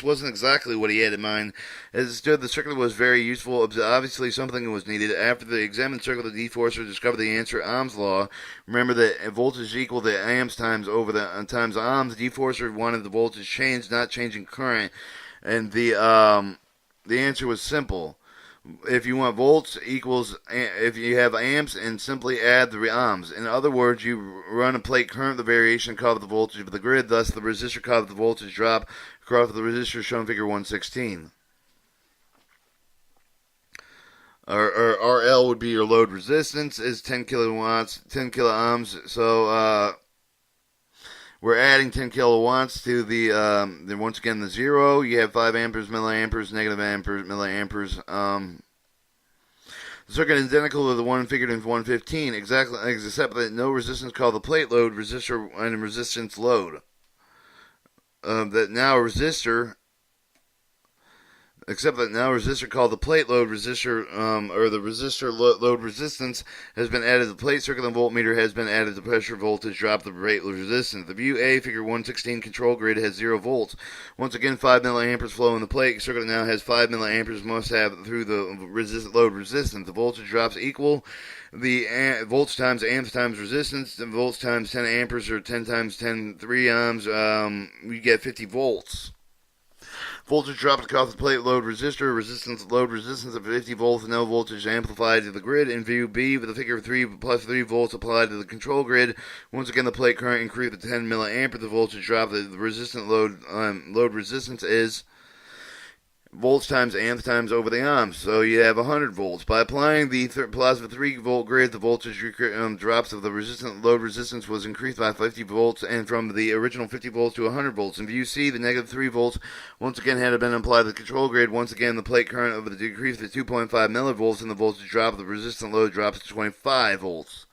wasn't exactly what he had in mind. As it stood, the circuit was very useful. Obviously, something was needed. After the examined circuit, the deforcer discovered the answer, Ohm's law. Remember that voltage equal to amps times times ohms. Deforcer wanted the voltage changed, not changing current, and the answer was simple. If you want volts equals, if you have amps, and simply add the ohms. In other words, you run a plate current, the variation causes the voltage of the grid, thus the resistor causes the voltage drop across the resistor shown in Figure 116. Or RL would be your load resistance, is 10 kilowatts, 10 kilo ohms. So we're adding 10 kilowatts to the once again the 0. You have 5 amperes, milliamperes, negative amperes, milliamperes. The circuit is identical to the one figured in 115, exactly, except that no resistance called the plate load, resistor, and resistance load. That now a resistor. Except that now a resistor called the plate load resistor, or the resistor load resistance, has been added to the plate circuit. The voltmeter has been added to pressure voltage drop the plate load resistance. The view A, figure 116 control grid has 0 volts. Once again, 5 milliamperes flow in the plate circuit now has 5 milliamperes must have through the load resistance. The voltage drops equal the volts times amps times resistance. The volts times 10 amperes or 10 times 10 3 ohms. We get 50 volts. Voltage dropped across the plate load resistor, load resistance of 50 volts, no voltage amplified to the grid. In view B, with a figure of 3 plus 3 volts applied to the control grid. Once again, the plate current increased to 10 milliampere. The voltage drop, the resistant load resistance is volts times amps times over the ohms, so you have 100 volts. By applying the plasma 3 volt grid, the voltage drops of the load resistance was increased by 50 volts, and from the original 50 volts to 100 volts. In view C, the negative 3 volts once again had been applied to the control grid. Once again, the plate current of the decreased to 2.5 millivolts, and the voltage drop of the resistant load drops to 25 volts.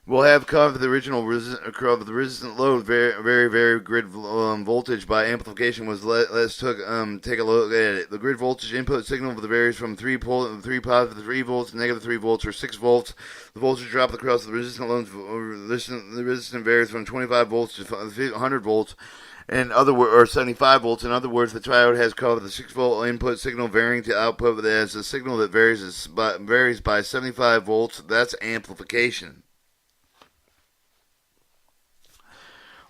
We'll have covered the original resistant load, very grid voltage by amplification was. Let's take a look at it. The grid voltage input signal varies from 3 positive 3 volts, negative 3 volts, or 6 volts. The voltage drop across the resistant load, the resistance varies from 25 volts to 100 volts. Or 75 volts. In other words, the triode has covered the 6 volt input signal varying to output as a signal that varies by 75 volts. That's amplification.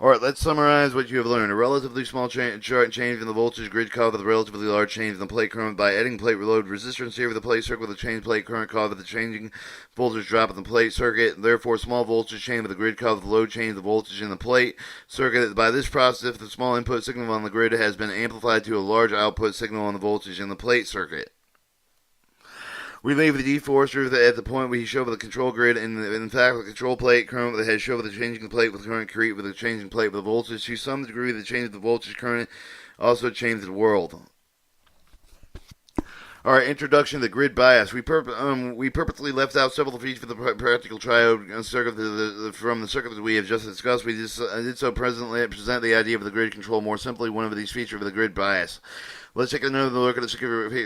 Alright, let's summarize what you have learned. A relatively small change in the voltage grid caused by the relatively large change in the plate current by adding plate load resistance here with the plate circuit with a change plate current caused by the changing voltage drop in the plate circuit. Therefore, small voltage change with the grid caused the load change the voltage in the plate circuit. By this process, if the small input signal on the grid has been amplified to a large output signal on the voltage in the plate circuit. We leave the deforester at the point where he showed with the control grid, and in fact, the control plate current that has showed with the changing plate with current create with the changing plate with the voltage. To some degree, the change of the voltage current also changed the world. Alright, introduction to the grid bias. We purposely left out several features for the practical triode circuit from the circuit that we have just discussed. We just did so present the idea of the grid control more simply. One of these features of the grid bias. Let's take another look at the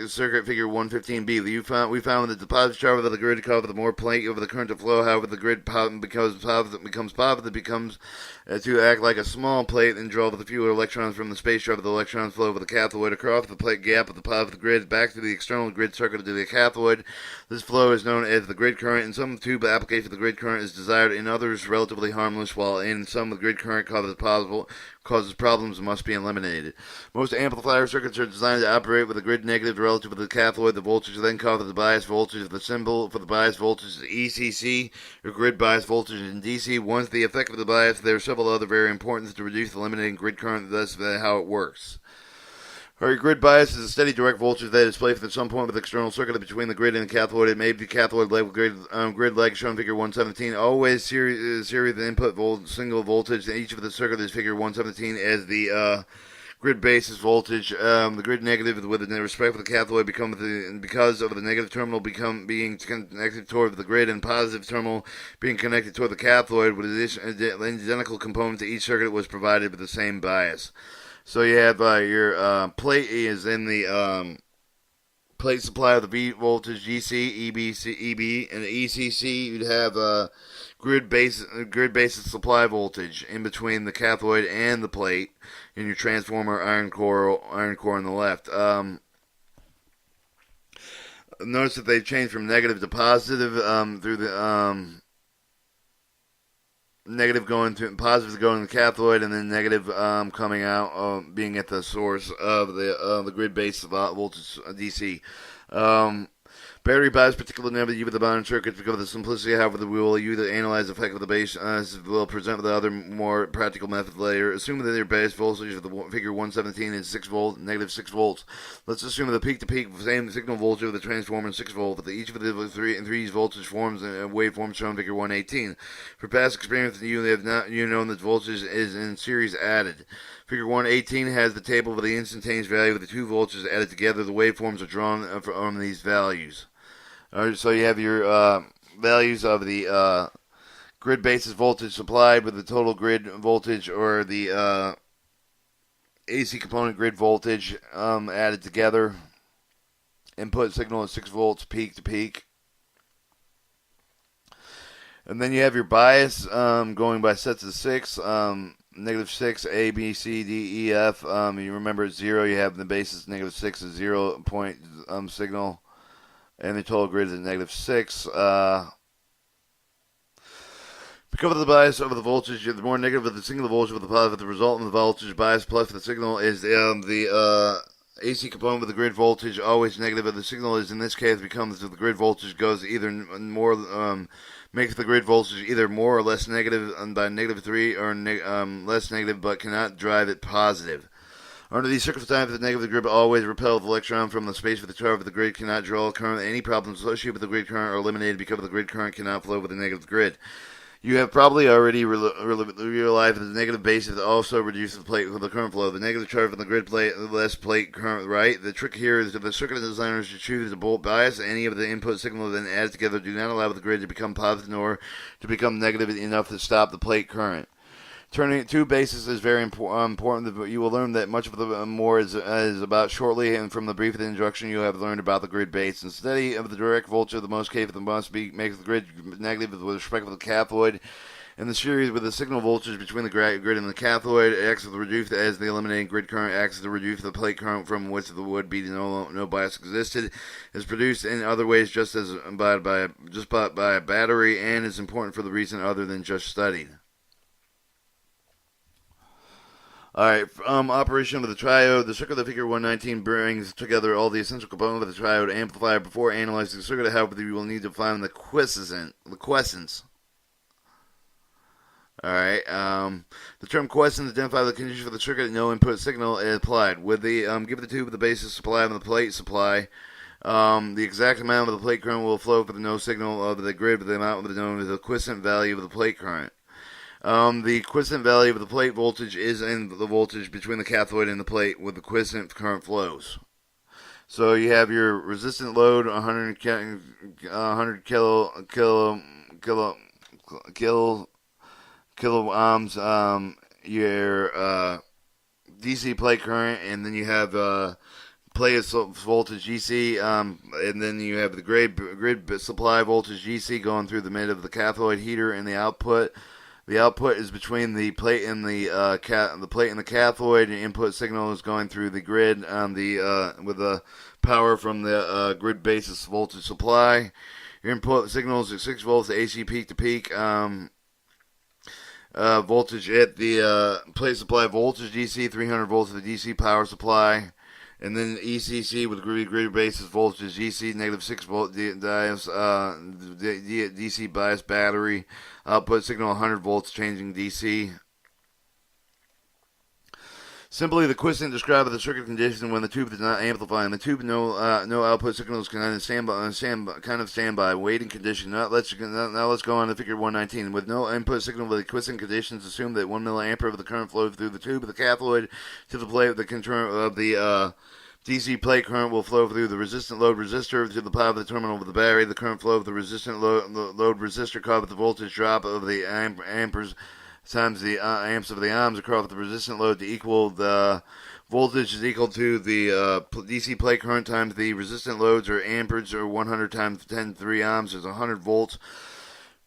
circuit figure 115b. We found that the positive charge of the grid causes the more plate of the current to flow. However, the grid becomes positive to act like a small plate and draw the fewer electrons from the space shuttle. The electrons flow over the cathode across the plate gap of the positive grid back to the external grid circuit to the cathode. This flow is known as the grid current. In some tube applications, the grid current is desired. In others, relatively harmless, while in some, the grid current causes problems and must be eliminated. Most amplifier circuits are designed to operate with a grid negative relative to the cathode. The voltage is then called the bias voltage. The symbol for the bias voltage is ECC, or grid bias voltage in DC. Once the effect of the bias, there are several other very important to reduce the eliminating grid current. That's how it works. Our grid bias is a steady direct voltage that is placed at some point with the external circuit between the grid and the cathode. It may be cathode leg grid leg shown in figure 117. Always series the input single voltage. Each of the circuit is figure 117 as the grid basis voltage. The grid negative with respect to the cathode because of the negative terminal being connected toward the grid and positive terminal being connected toward the cathode with an identical component to each circuit was provided with the same bias. So you have your plate is in the plate supply of the V voltage GC, EB, and the ECC. You'd have grid basis supply voltage in between the cathode and the plate in your transformer iron core on the left. Notice that they've changed from negative to positive through the negative going to positive going to the cathode, and then negative coming out, being at the source of the grid base voltage DC. Battery bias, particularly with the modern circuits, because of the simplicity. However, we will use the analyze effect of the base. We'll present with the other more practical method later. Assuming that their base voltage of the figure 117 is 6 volts, negative 6 volts. Let's assume that the peak-to-peak same signal voltage of the transformer is 6 volts. That each of the three voltage forms a waveform shown in figure 118. For past experience, you know that voltage is in series added. Figure 118 has the table for the instantaneous value of the two voltages added together. The waveforms are drawn on these values. Alright, so you have your values of the grid basis voltage supplied with the total grid voltage, or the AC component grid voltage added together. Input signal is 6 volts peak to peak. And then you have your bias going by sets of 6. Negative 6, A, B, C, D, E, F. You remember it's 0. You have the basis negative 6 is 0 point signal. And the total grid is at negative 6. Because of the bias over the voltage, the more negative of the signal voltage of the positive, the result of the voltage bias plus the signal is the AC component of the grid voltage always negative. Of the signal is in this case becomes the grid voltage goes either more makes the grid voltage either more or less negative by negative 3 or less negative, but cannot drive it positive. Under these circumstances, the negative grid always repels the electron from the space of the charge of the grid, cannot draw current. Any problems associated with the grid current are eliminated because the grid current cannot flow with the negative grid. You have probably already realized that the negative basis also reduces the plate with the current flow. The negative charge on the grid plate, the less plate current, right? The trick here is that the circuit designers should choose a bolt bias. Any of the input signals then added together do not allow the grid to become positive nor to become negative enough to stop the plate current. Turning two bases is very important, but you will learn that much of the more is about shortly, and from the brief introduction you have learned about the grid base. And study of the direct voltage of the most cases must be makes the grid negative with respect to the cathode, and the series with the signal voltage between the grid and the cathode acts to reduce as the eliminating grid current acts to reduce the plate current from which the would be no bias existed, is produced in other ways just as by a battery, and is important for the reason other than just studied. Alright, operation of the triode. The circuit of figure 119 brings together all the essential components of the triode amplifier. Before analyzing the circuit, however, you will need to find the quiescence. Alright, the term quiescence identifies the condition for the circuit. No input signal is applied. With the, give the tube the basis supply and the plate supply. The exact amount of the plate current will flow for the no signal of the grid with the amount of the known as the quiescent value of the plate current. The quiescent value of the plate voltage is in the voltage between the cathode and the plate with the quiescent current flows. So you have your resistant load 100 kilo ohms, your DC plate current, and then you have plate voltage GC, and then you have the grid supply voltage GC going through the mid of the cathode heater and the output. The output is between the plate and the plate and the cathode. The input signal is going through the grid with the power from the grid basis voltage supply. Your input signal is 6 volts, AC peak to peak. Voltage at the plate supply voltage DC, 300 volts of the DC power supply. And then ECC with grid basis voltage GC, negative 6 volt DC bias battery. Output signal 100 volts changing DC. Simply, the quiescent describes the circuit condition when the tube does not amplify. In the tube, no output signals can stand by waiting condition. Now let's go on to figure 119. With no input signal with the quiescent conditions, assume that 1 milliampere of the current flows through the tube of the cathode to the plate of the DC plate current will flow through the resistant load resistor to the power of the terminal of the battery. The current flow of the resistant load resistor causes the voltage drop of the amperes times the amps of the ohms across the resistant load to equal the voltage is equal to the DC plate current times the resistant loads or amperes, or 100 times 10 to 3 ohms is 100 volts.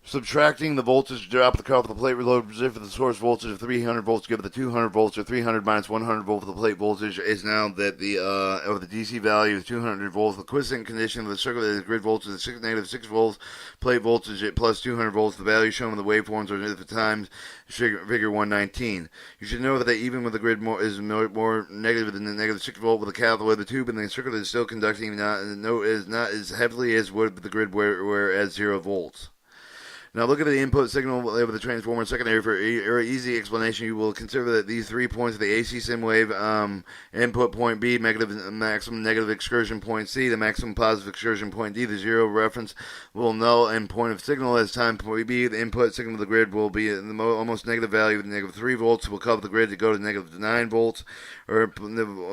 Subtracting the voltage drop of the current of the plate load resistor for the source voltage of 300 volts give it the 200 volts, or 300 minus 100 volt for the plate voltage is now that the of the DC value is 200 volts. The quiescent condition of the circuit is the grid voltage is negative 6 volts, plate voltage at plus 200 volts. The value shown in the waveforms are at the times figure 119. You should know that even with the grid is more negative than the negative 6 volt with the cathode, the tube in the circuit is still conducting not as heavily as would the grid where at 0 volts. Now look at the input signal of the transformer secondary. For easy explanation, you will consider that these 3 points of the AC sim wave, input point B, maximum negative excursion point C, the maximum positive excursion point D, the 0 reference will null and point of signal as time point B. The input signal of the grid will be the almost negative value of negative 3 volts will cause the grid to go to negative 9 volts, or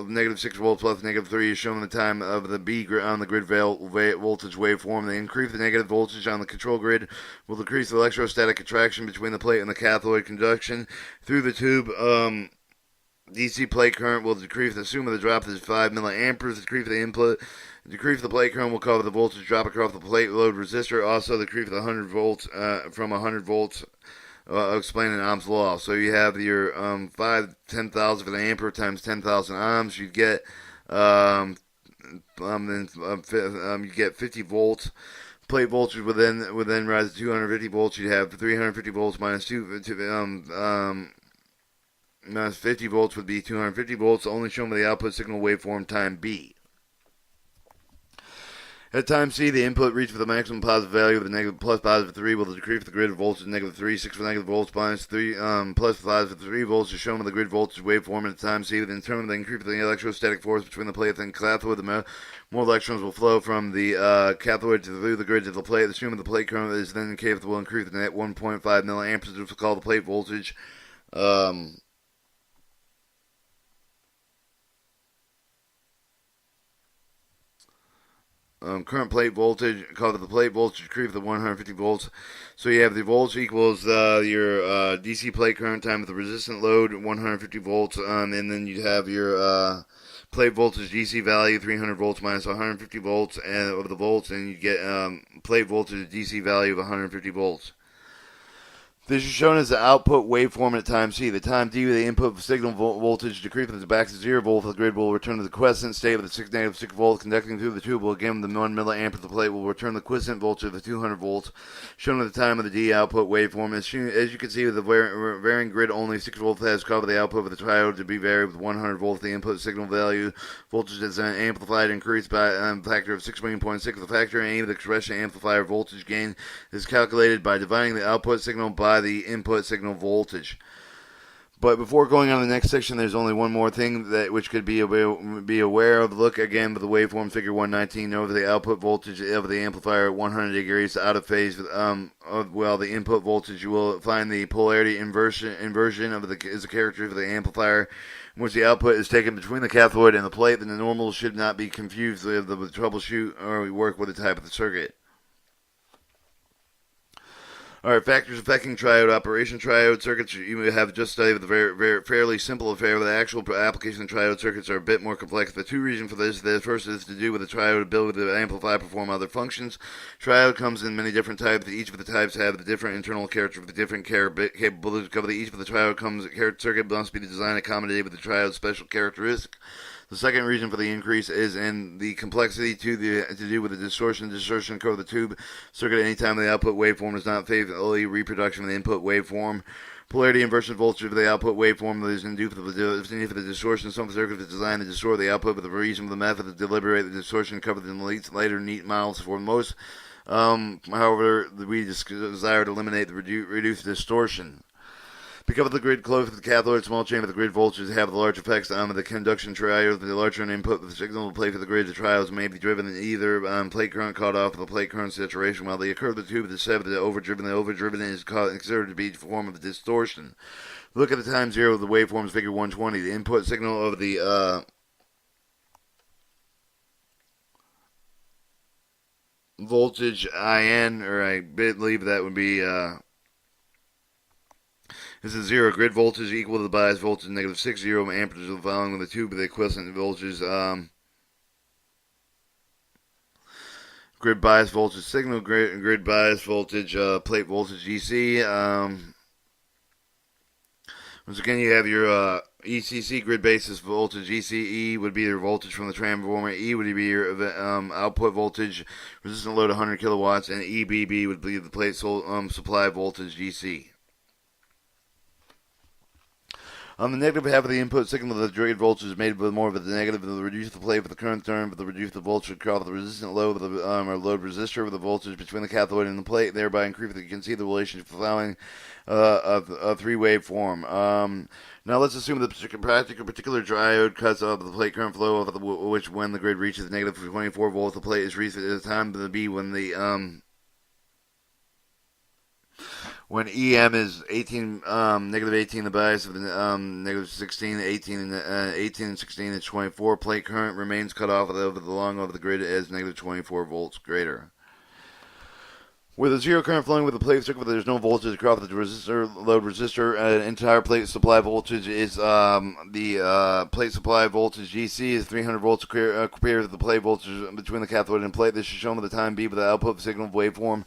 negative 6 volts plus negative 3 is shown in the time of the B on the grid voltage waveform. The increase the negative voltage on the control grid will decrease the electrostatic attraction between the plate and the cathode conduction through the tube DC plate current will decrease. Assume the drop is 5 milliamperes. The decrease of the input. The decrease of the plate current will cover the voltage drop across the plate load resistor. Also, the decrease of the 100 volts from 100 volts. Explaining Ohm's law. So you have your 10,000 of an ampere times 10,000 ohms. You get you get 50 volts. Plate voltage would then rise to 250 volts. You'd have 350 volts minus minus 50 volts would be 250 volts, only shown by the output signal waveform time B. At time C, the input reached for the maximum positive value of the negative plus positive 3 will decrease the grid voltage to negative 3, 6 for negative volts minus 3 plus positive 3 volts is shown by the grid voltage waveform at time C. Then determine the increase of the electrostatic force between the plate and cathode. The more electrons will flow from the cathode through the grid to the plate. Assuming the plate current is then capable will increase the net 1.5 milliamperes, which we'll call the plate voltage. Current plate voltage, called the plate voltage decrease of the 150 volts. So you have the voltage equals your DC plate current times the resistant load 150 volts, and then you have your plate voltage DC value 300 volts minus 150 volts and of the volts, and you get plate voltage DC value of 150 volts. This is shown as the output waveform at time C. The time D, the input signal voltage decreases back to 0 volt. The grid will return to the quiescent state of the negative 6 volts conducting through the tube. Will again the 1 milliamp of the plate will return the quiescent voltage of the 200 volts, shown at the time of the D output waveform. As you can see, with the varying grid, only 6 volts has covered the output of the triode to be varied with 100 volts. The input signal value voltage is amplified, increased by a factor of 16.6. The factor A of the expression amplifier voltage gain is calculated by dividing the output signal by the input signal voltage. But before going on to the next section, there's only one more thing that which could be aware of. Look again for the waveform figure 119. Over the output voltage of the amplifier at 100 degrees out of phase with the input voltage. You will find the polarity inversion of is a character of the amplifier, in which the output is taken between the cathode and the plate. Then the normal should not be confused with the troubleshoot or work with the type of the circuit. Alright, factors affecting triode operation. Triode circuits you have just studied with a very fairly simple affair. The actual application of triode circuits are a bit more complex. The two reasons for this, the first is to do with the triode ability to amplify perform other functions. Triode comes in many different types. Each of the types have the different internal character of the different capability to cover. Each of the triode circuit must be designed accommodated with the triode special characteristic. The second reason for the increase is in the complexity to do with the distortion. Distortion cover the tube circuit anytime the output waveform is not faithfully reproduction of the input waveform. Polarity inversion voltage of the output waveform is induced for the distortion. Some circuits are designed to distort the output, but the reason for the method to deliberate the distortion covered in the later neat models. For most, however, we desire to eliminate the reduced distortion. Because of the grid close to the cathode, small chamber, the grid voltages have the large effects on the conduction triode. The larger an input of the signal plate for the grid, the triodes may be driven in either plate current cut off of the plate current saturation, while the occur of the tube is said the overdriven. The overdriven is considered to be a form of distortion. Look at the time zero of the waveforms, figure 120. The input signal of the voltage IN, or I believe that would be this is 0. Grid voltage equal to the bias voltage negative 6 0 amperes of the following with the tube of the equivalent voltages. Grid bias voltage signal, grid bias voltage plate voltage DC. Once again, you have your ECC grid basis voltage. ECE would be your voltage from the transformer. E would be your output voltage, resistant load 100 kilowatts, and EBB would be the plate supply voltage DC. On the negative half of the input signal, the grid voltage is made with more of the negative. The reduce the plate for the current turn, but the reduce the voltage across the resistant load of the or load resistor with the voltage between the cathode and the plate, thereby increasing. You can see the relationship following a three-wave form. Now let's assume that the particular diode cuts off the plate current flow, of which when the grid reaches negative 24 volts, the plate is reached at the time to be when the when EM is 18, negative 18, the bias of the negative 16, 18, 18 and 16 is 24. Plate current remains cut off over the long of the grid as negative 24 volts greater. With a zero current flowing with a plate circuit, there's no voltage across the load resistor. An entire plate supply voltage is the plate supply voltage GC is 300 volts compared to the plate voltage between the cathode and plate. This is shown with the time B with the output signal waveform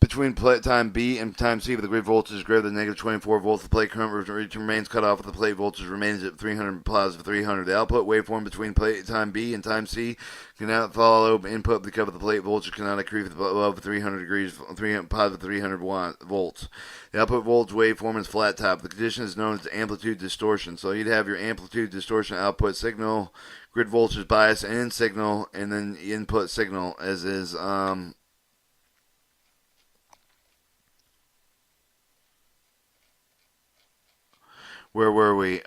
between time B and time C. With the grid voltage is greater than negative 24 volts, the plate current remains cut off. The plate voltage remains at 300 positive 300. The output waveform between time B and time C cannot follow input because the plate voltage cannot increase above 300 degrees, positive 300 volts. The output voltage waveform is flat top. The condition is known as amplitude distortion. So you'd have your amplitude distortion output signal, grid voltage bias and signal, and then input signal as is where were we?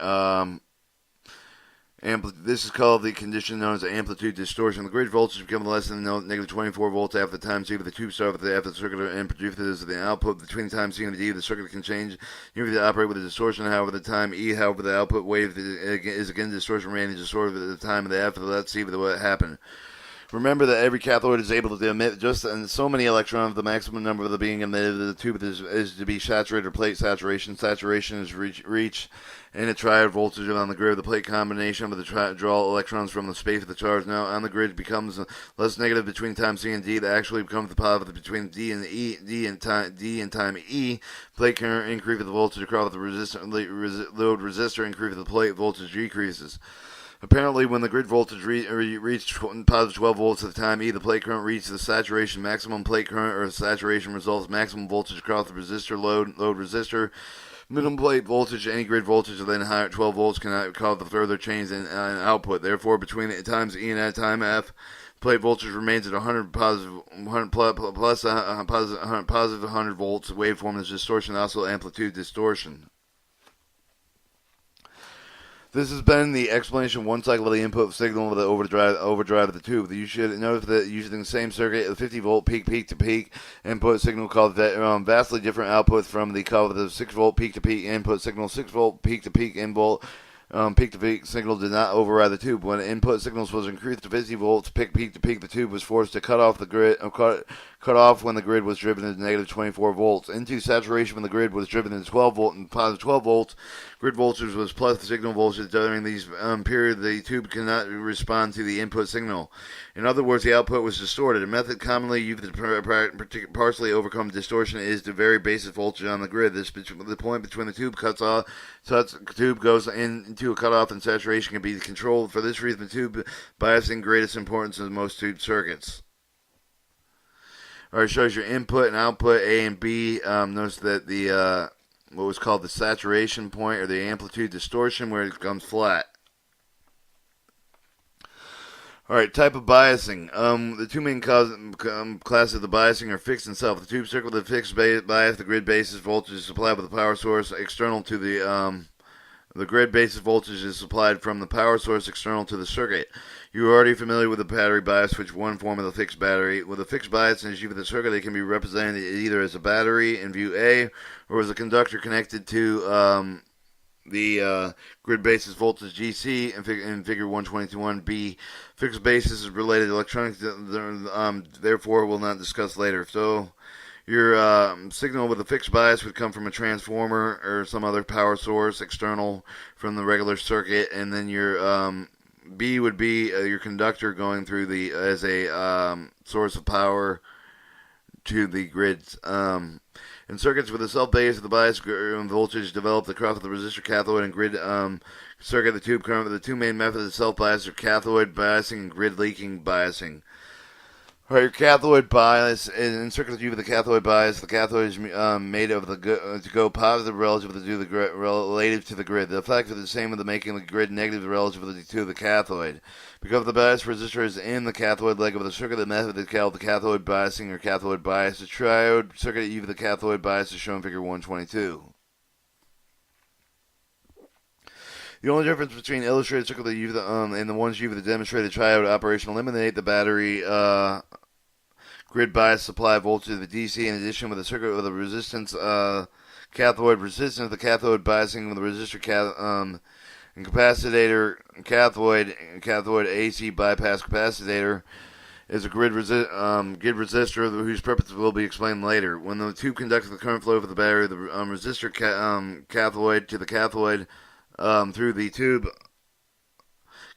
This is called the condition known as amplitude distortion. The grid voltage becomes less than negative 24 volts after the time C, but the tube start after the circuit and produces the output between time C and the D. The circuit can change. You need to operate with a distortion. However, the time E, however, the output wave is again distortion remaining distorted at the time of the F. Let's see what happened. Remember that every cathode is able to emit just so many electrons. The maximum number of the being emitted to the tube is to be saturated or plate saturation. Saturation is reach and a triode voltage on the grid. The plate combination of the draw electrons from the space of the charge now on the grid becomes less negative between time C and D. That actually becomes the positive between D and time E. Plate current increases the voltage across the load resistor. Increases the plate voltage decreases. Apparently, when the grid voltage reached positive 12 volts at the time E, the plate current reached the saturation. Maximum plate current or saturation results maximum voltage across the resistor load resistor. Minimum plate voltage, any grid voltage of then higher 12 volts cannot cause the further change in output. Therefore, between the times E and at time F, plate voltage remains at 100 positive 100 plus 100 volts. Waveform is distortion, also amplitude distortion. This has been the explanation of one cycle of the input signal with the overdrive of the tube. You should notice that using the same circuit, the 50 volt peak to peak input signal caused vastly different outputs from the 6 volt peak to peak input signal. 6 volt peak to peak input peak to peak signal did not override the tube. When input signals was increased to 50 volts peak to peak, the tube was forced to cut off when the grid was driven to negative 24 volts. Into saturation when the grid was driven to 12 volt and positive 12 volts. Grid voltage was plus the signal voltage. During these period, the tube cannot respond to the input signal. In other words, the output was distorted. A method commonly used to partially overcome distortion is to vary basis voltage on the grid. The point between the tube cuts off, tube goes into a cutoff, and saturation can be controlled. For this reason, the tube biasing greatest importance in most tube circuits. Alright, shows your input and output A and B. Notice that the what was called the saturation point or the amplitude distortion where it becomes flat. Alright, type of biasing. The two main classes of the biasing are fixed and self. The tube circuit with a fixed bias, the grid basis voltage is supplied with a power source external to the grid basis voltage is supplied from the power source external to the circuit. You are already familiar with the battery bias, which is one form of the fixed battery. With a fixed bias in the circuit, they can be represented either as a battery in view A or as a conductor connected to the grid basis voltage GC in figure 122.1b. Fixed basis is related to electronics, therefore will not discuss later. So your signal with a fixed bias would come from a transformer or some other power source external from the regular circuit, and then your B would be your conductor going through as a source of power to the grids. In circuits with a self-base of the bias voltage developed across the resistor cathode and grid circuit, the tube current, the two main methods of self-bias are cathode biasing and grid leaking biasing. Alright, your cathode bias, in circuits with the cathode bias, the cathode is made of to go positive relative to the grid. The effect is the same with making the grid negative relative to the cathode. Because the bias resistor is in the cathode leg of the circuit, the method is called the cathode biasing or cathode bias. The triode circuit using the cathode bias is shown in figure 122. The only difference between illustrated circuit that use and the ones using the demonstrated triode operation eliminate the battery grid bias supply voltage to the DC. In addition, with a circuit with a resistance cathode resistance, the cathode biasing with the resistor and capacitor cathode AC bypass capacitor is a grid resistor whose purpose will be explained later. When the tube conducts the current flow of the battery, the resistor cathode to the cathode through the tube,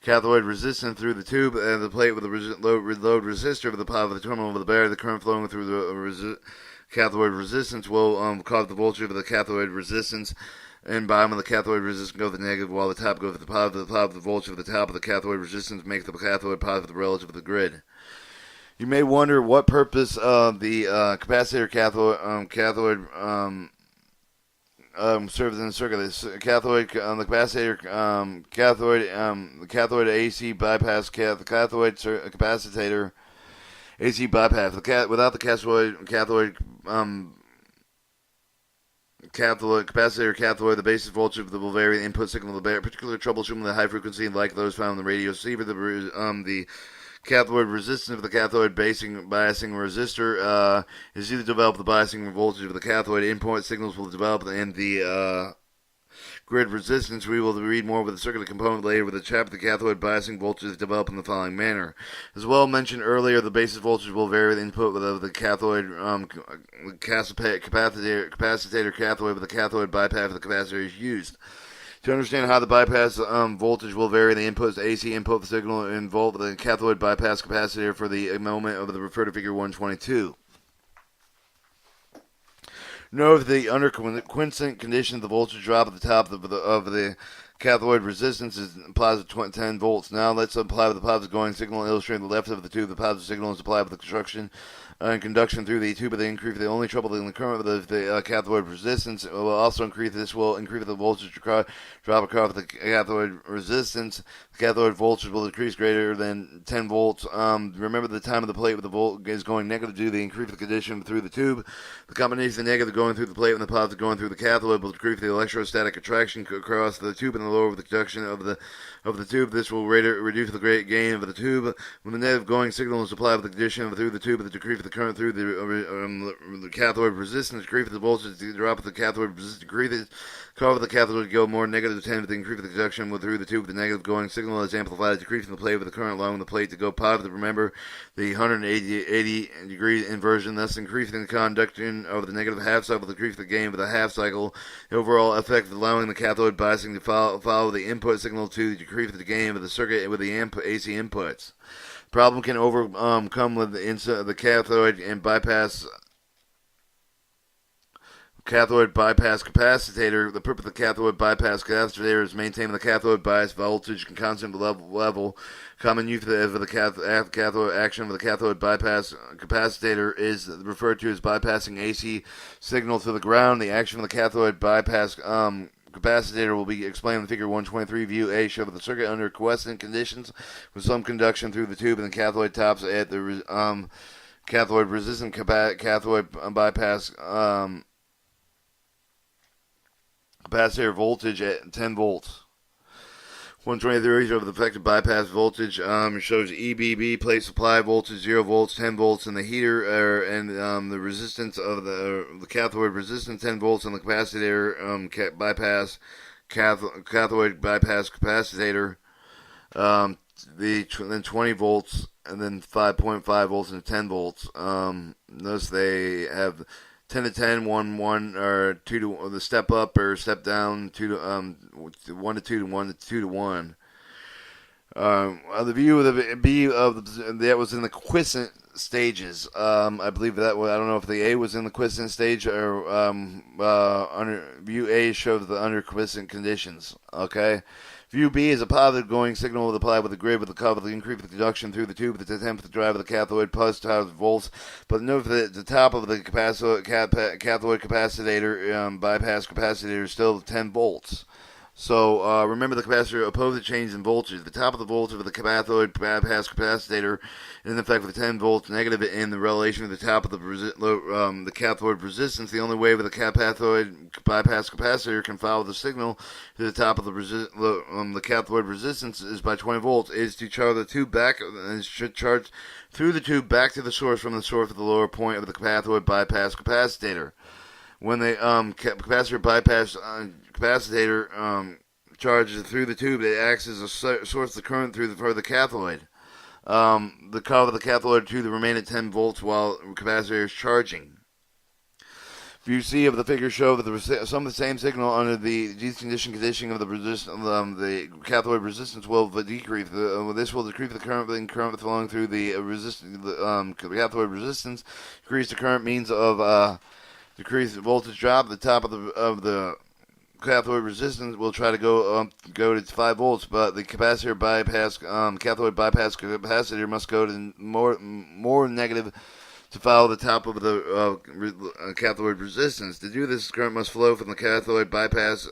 cathode resistance through the tube, and the plate with the load resistor of the pot of the terminal of the battery. The current flowing through the cathode resistance will cause the voltage of the cathode resistance and bottom of the cathode resistance go to the negative, while the top goes to the positive. The voltage of the top of the cathode resistance makes the cathode positive relative to the grid. You may wonder what purpose the capacitor cathode serves in the circuit. This cathode, the capacitor, the cathode AC bypass, the cathode capacitor AC bypass. Without the cathode capacitor, the basis voltage will vary the input signal of the battery. Particular troubleshooting with the high frequency, like those found in the radio receiver. The cathode resistance of the cathode biasing resistor is due to develop the biasing voltage of the cathode. Input signals will develop, and the grid resistance. We will read more with the circuit component later with the chapter. The cathode biasing voltage is developed in the following manner. As well mentioned earlier, the basis voltage will vary with the input of the cathode capacitor cathode, with the cathode bypass of the capacitor is used. To understand how the bypass voltage will vary, the input AC input signal involved with the cathode bypass capacitor for the moment of the refer to Figure 122. Note the under quiescent condition, the voltage drop at the top of the cathode resistance is positive 10 volts. Now let's apply the positive going signal, illustrating the left of the tube. The positive signal is applied with the construction and conduction through the tube of the increase. The only trouble in the current of the cathode resistance will also increase. This will increase the voltage drop across the cathode resistance. The cathode voltage will decrease greater than 10 volts. Remember the time of the plate with the volt is going negative due to the increase of the condition through the tube. The combination of the negative going through the plate and the positive going through the cathode will decrease the electrostatic attraction across the tube and the lower of the conduction of the tube. This will reduce the great gain of the tube. When the negative going signal is applied with the condition through the tube, the decrease of the current through the cathode resistance, decrease of the voltage, the drop of the cathode resistance decreases. Cover the cathode would go more negative 10 with the increase of the conduction through the tube. The negative going signal is amplified, decreasing the plate with the current along the plate to go positive. Remember the 180 degree inversion, thus increasing the conduction of the negative half cycle, decrease the gain of the half cycle. The overall effect of allowing the cathode biasing to follow the input signal to decrease the gain of the circuit with the AC inputs. Problem can overcome with the cathode and bypass capacitor. The purpose of the cathode bypass capacitor is maintaining the cathode bias voltage and constant level. Common use of the cathode action of the cathode bypass capacitor is referred to as bypassing AC signal to the ground. The action of the cathode bypass capacitor will be explained in Figure 123. View A shows the circuit under quiescent conditions with some conduction through the tube and the cathode tops at the cathode resistant cathode bypass capacitor voltage at 10 volts. 123 shows the effective bypass voltage. Shows EBB plate supply voltage 0 volts, 10 volts in the heater, and the resistance of the cathode resistance 10 volts, and the capacitor cathode bypass capacitor then 20 volts, and then 5.5 volts and 10 volts. Notice they have 10 to 10, 1, 1, or 2 to the step up or step down, 1 to 2 to 1 to 2 to 1. The view of the B of that was in the quiescent stages. I believe that I don't know if the A was in the quiescent stage or under view A shows the under quiescent conditions. Okay. View B is a positive going signal applied with the grid with the cover the increase of the conduction through the tube with the attempt to drive the cathode plus 12 volts. But note that the top of the cathode capacitor bypass capacitor is still 10 volts. So remember the capacitor opposite change in voltage. The top of the voltage of the cathode bypass capacitor is in effect with 10 volts negative in the relation to the top of the cathode resistance. The only way with the cathode bypass capacitor can follow the signal to the top of the cathode resistance is by 20 volts is to charge the tube back and should charge through the tube back to the source from the source at the lower point of the cathode bypass capacitor. When the capacitor bypass capacitor charges through the tube, it acts as a source of current through the cathode. the curve of the cathode to the remaining 10 volts while the capacitor is charging. View C of the figure show that some of the same signal under the conditioning of the cathode resistance will decrease. This will decrease the current flowing through the cathode resistance. Decrease the current means of decrease the voltage drop. The top of the cathode resistance will try to go to 5 volts, but the capacitor cathode bypass capacitor must go to more negative to follow the top of the cathode resistance. To do this, current must flow from the cathode bypass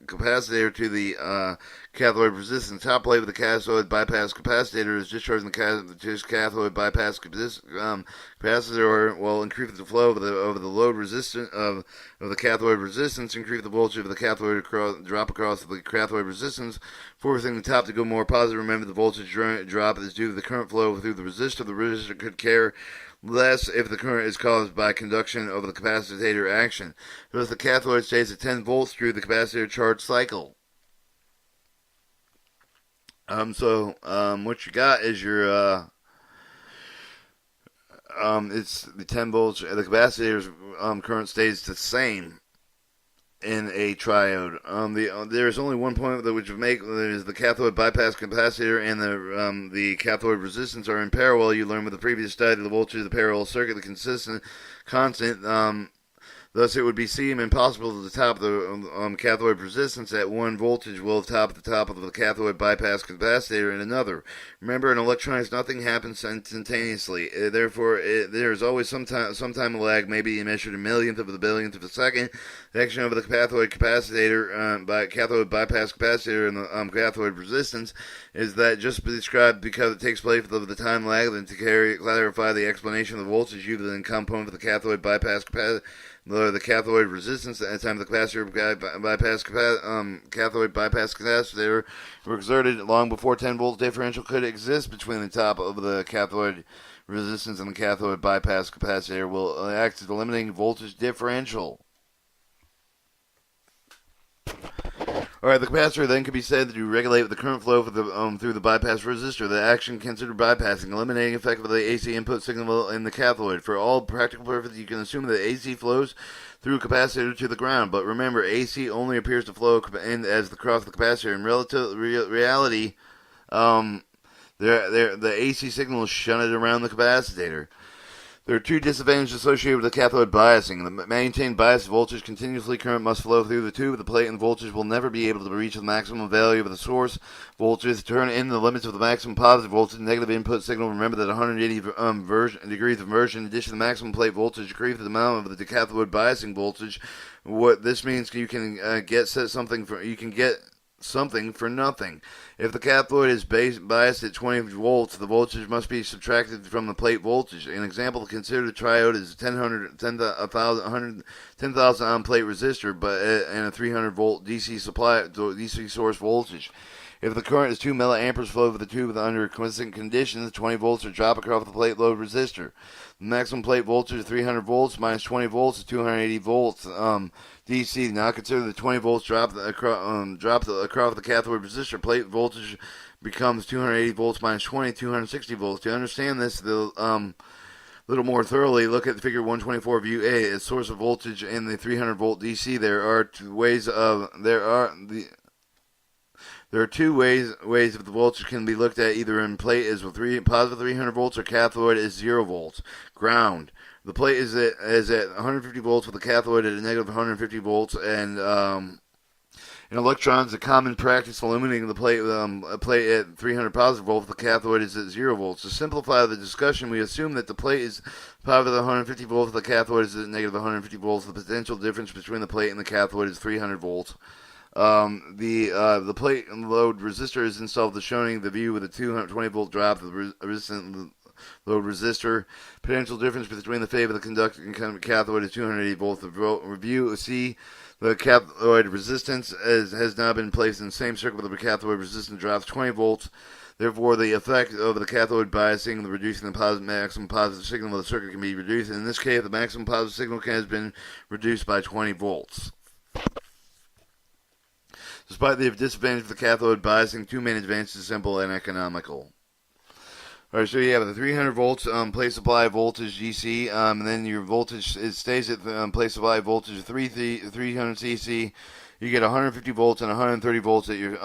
capacitor to the cathode resistance. Top plate of the cathode bypass capacitor is discharging the cathode bypass capacitor will increase the flow of the load resistance of the cathode resistance, increase the voltage of the cathode drop across the cathode resistance, forcing the top to go more positive. Remember, the voltage drop is due to the current flow through the resistor. The resistor could care less if the current is caused by conduction of the capacitor action. Thus, the cathode stays at 10 volts through the capacitor charge cycle. What you got is your it's the 10 volts. The capacitor's current stays the same in a triode. There is only one point that which would make is the cathode bypass capacitor and the cathode resistance are in parallel. You learned with the previous study the voltage of the parallel circuit, the constant. Thus, it would seem impossible to top the cathode resistance at one voltage will top the top of the cathode bypass capacitor in another. Remember, in electronics, nothing happens instantaneously. Therefore, there is always some time lag, maybe measured in millionth of a billionth of a second. The action of the cathode capacitor by cathode bypass capacitor and the cathode resistance is that just described because it takes place with the time lag. Then to clarify the explanation of the voltage used in the component of the cathode bypass capacitor. The cathode resistance at the time the capacitor cathode bypass capacitor were exerted long before 10 volts differential could exist between the top of the cathode resistance and the cathode bypass capacitor will act as the limiting voltage differential. Alright, the capacitor then can be said to regulate the current flow through the bypass resistor. The action considered bypassing, eliminating effect of the AC input signal in the cathode. For all practical purposes, you can assume that AC flows through capacitor to the ground. But remember, AC only appears to flow as the cross of the capacitor. In reality, the AC signal is shunted around the capacitor. There are two disadvantages associated with the cathode biasing. The maintained bias voltage continuously current must flow through the tube of the plate, and the voltage will never be able to reach the maximum value of the source voltage. Turn in the limits of the maximum positive voltage negative input signal. Remember that 180 degrees of inversion, in addition to the maximum plate voltage, decreases the amount of the cathode biasing voltage. What this means, you can get something for nothing. If the cathode is biased at 20 volts, the voltage must be subtracted from the plate voltage. An example to consider the triode is a 10,000 ohm plate resistor and a 300 volt DC source voltage. If the current is 2 milliamperes flow over the tube under constant conditions, 20 volts are dropped across the plate load resistor. The maximum plate voltage is 300 volts minus 20 volts is 280 volts. DC. Now consider the 20 volts drop across the cathode resistor. Plate voltage becomes 280 volts minus 20, 260 volts. To understand this a little more thoroughly, look at figure 124 view A. As source of voltage in the 300 volt DC, there are two ways if the voltage can be looked at either in plate as with positive 300 volts or cathode is 0 volts. Ground. The plate is at 150 volts with the cathode at a negative 150 volts, and in electrons, the common practice of illuminating the plate a plate at 300 positive volts, the cathode is at 0 volts. To simplify the discussion, we assume that the plate is positive 150 volts, the cathode is at negative 150 volts. The potential difference between the plate and the cathode is 300 volts. The plate and load resistor is installed as shown in the view with a 220 volt drop of the resistant load resistor. Potential difference between the phase of the conducting cathode is 280 volts. The review C. The cathode resistance has now been placed in the same circuit with the cathode resistance drops 20 volts. Therefore, the effect of the cathode biasing, the reducing the maximum positive signal of the circuit can be reduced. In this case, the maximum positive signal has been reduced by 20 volts. Despite the disadvantage of the cathode biasing, two main advantages are simple and economical. All right, so you have the 300 volts place supply voltage DC, and then your voltage it stays at the place supply voltage of 300 cc. You get 150 volts and 130 volts at your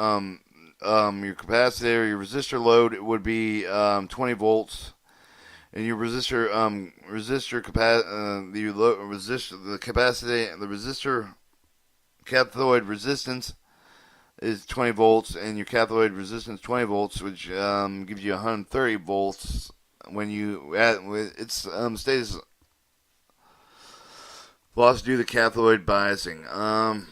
capacitor. Your resistor load would be 20 volts, and your resistor cathode resistance is 20 volts, and your cathode resistance 20 volts, which gives you 130 volts when you it's stays lost due to cathode biasing.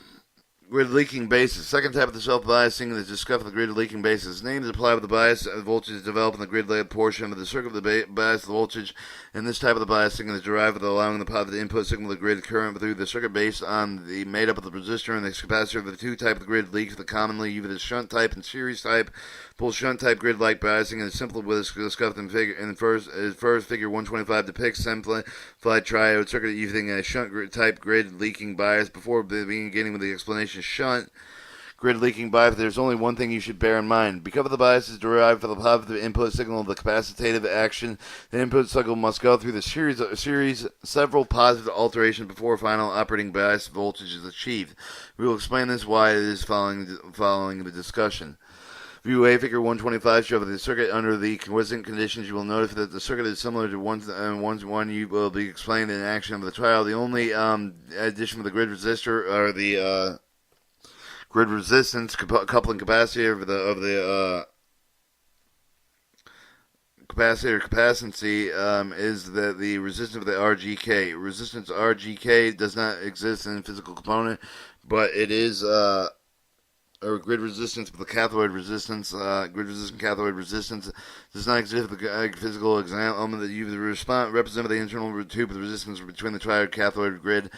Grid leaking basis. Second type of the self-biasing is discussed with the grid leaking basis. Names apply with the bias voltage developed in the grid laid portion of the circuit of the bias voltage. And this type of the biasing is derived with allowing the positive input signal of the grid current through the circuit based on the made up of the resistor and the capacitor of the two type of the grid leaks. The commonly used as shunt type and series type. Both shunt type grid-like biasing is simple with discussed in first figure 125 depicts simplified triode circuit using a shunt type grid leaking bias. Before beginning with the explanation shunt grid leaking bias, there's only one thing you should bear in mind. Because the bias is derived from the positive input signal of the capacitive action, the input signal must go through the series several positive alterations before final operating bias voltage is achieved. We will explain this why it is following the discussion. View A, figure 125 shows the circuit under the quiescent conditions. You will notice that the circuit is similar to one you will be explained in action of the trial. The only addition of the grid resistor or the grid resistance coupling capacitor of the capacitor capacitancy is that the resistance of the RGK. Resistance RGK does not exist in physical component, but it is or grid resistance with the cathode resistance. Grid resistant cathode resistance does not exist with the physical element that you represent the internal tube of the resistance between the triode cathode grid.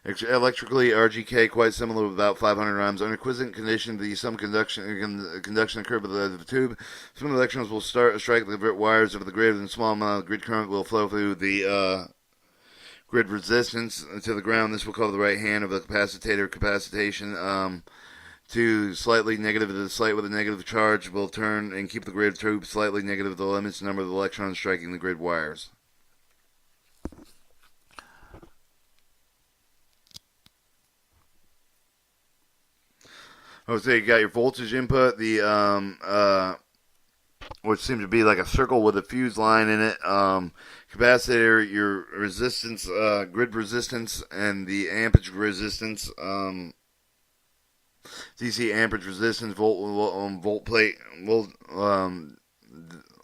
Electrically, RGK quite similar with about 500 ohms. Under quiescent condition, some conduction occurs with the tube. Some electrons will strike the wires of the grid, and a small amount of grid current will flow through the grid resistance to the ground. This will call the right hand of the capacitor capacitation. To slightly negative, the slate with a negative charge will turn and keep the grid tube slightly negative. The limits the number of the electrons striking the grid wires. So you got your voltage input, the which seems to be like a circle with a fuse line in it. Capacitor, your resistance, grid resistance, and the amperage resistance. DC amperage resistance, volt plate,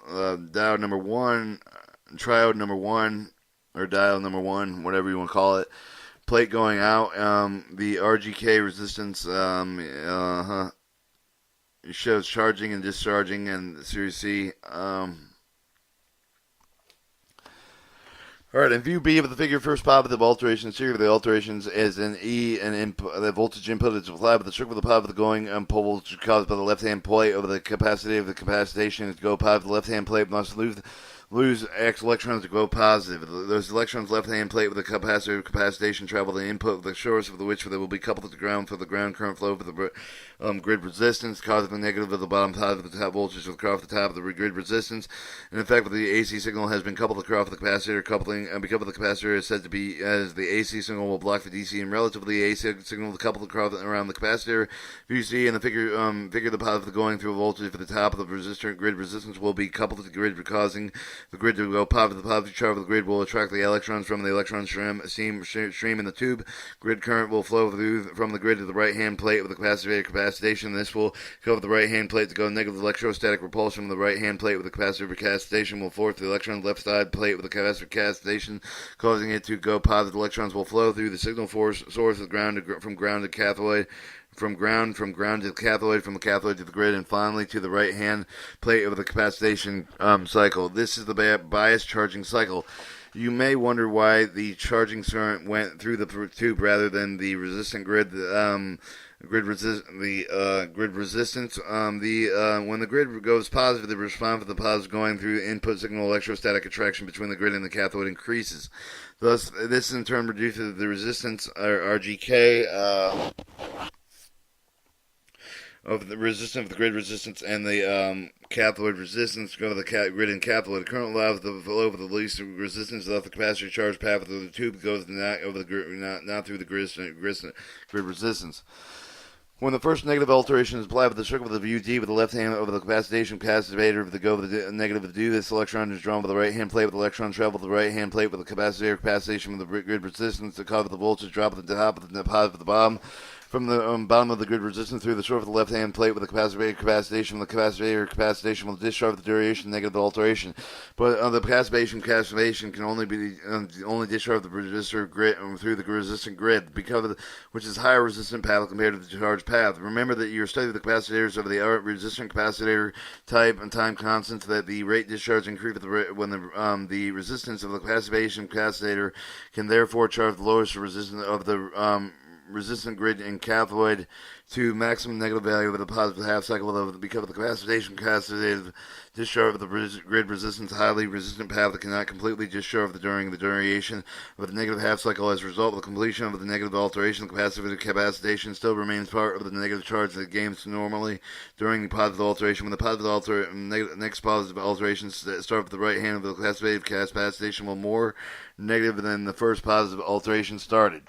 diode number 1, triode number 1, or diode number 1, whatever you want to call it. Plate going out, the RGK resistance, it shows charging and discharging, and series C. Alright, in view B of the figure, first positive alteration, series of the alterations is an E, and the voltage input is applied with the circuit with the positive going pole voltage caused by the left-hand plate of the capacity of the capacitation to go positive. The left-hand plate must lose X electrons to go positive. Those electrons left-hand plate with the capacitor capacitation travel the input of the source of which they will be coupled to the ground for the ground current flow for the grid resistance, causing the negative of the bottom positive of the top voltage across the top of the grid resistance. And in fact, with the AC signal has been coupled across the capacitor coupling, because the capacitor is said to be as the AC signal will block the DC and relatively AC signal coupled across around the capacitor. If you see in the figure, the positive going through voltage for the top of the resistor grid resistance will be coupled to the grid, causing the grid to go positive. The positive charge of the grid will attract the electrons from the electron stream in the tube. Grid current will flow through from the grid to the right-hand plate with the capacitor capacitation. This will cover the right-hand plate to go negative. Electrostatic repulsion from the right-hand plate with the capacitor capacitation will flow through the electron left side plate with the capacitor capacitation, causing it to go positive. Electrons will flow through the signal source of ground from ground to cathode. From ground to the cathode, from the cathode to the grid, and finally to the right-hand plate of the capacitation cycle. This is the bias charging cycle. You may wonder why the charging current went through the tube rather than the resistant grid. Grid resistance. When the grid goes positive, the response to the positive going through input signal electrostatic attraction between the grid and the cathode increases. Thus, this in turn reduces the resistance, or RGK. of the resistance of the grid resistance and the cathode resistance go to the grid and cathode. The current allows the flow of the least resistance of the capacitor charge path through the tube goes not over the grid, not through the grid resistance. When the first negative alteration is applied with the circle of the UD with the left hand over the capacitation capacitor with the go with the negative to do this electron is drawn with the right hand plate with the electron travel with the right hand plate with the capacitor capacitation with the grid resistance to cover the voltage drop at the top with the positive at the bottom. From the bottom of the grid resistance through the short of the left-hand plate with the capacitor capacitation, will discharge the duration negative alteration. But the capacitation can only be only discharge the resistor grid through the resistant grid, which is higher resistant path compared to the charge path. Remember that your study of the capacitors of the resistant capacitor type and time constants that the rate discharge increases when the resistance of the capacitor can therefore charge the lowest resistance of the resistant grid and cathode to maximum negative value of the positive half cycle because of the capacitive discharge of the grid resistance highly resistant path that cannot completely discharge during the duration of the negative half cycle. As a result of the completion of the negative alteration, the capacitive capacitation still remains part of the negative charge that gains normally during the positive alteration. When the positive next positive alterations start with the right hand of the capacitive capacitation will more negative than the first positive alteration started.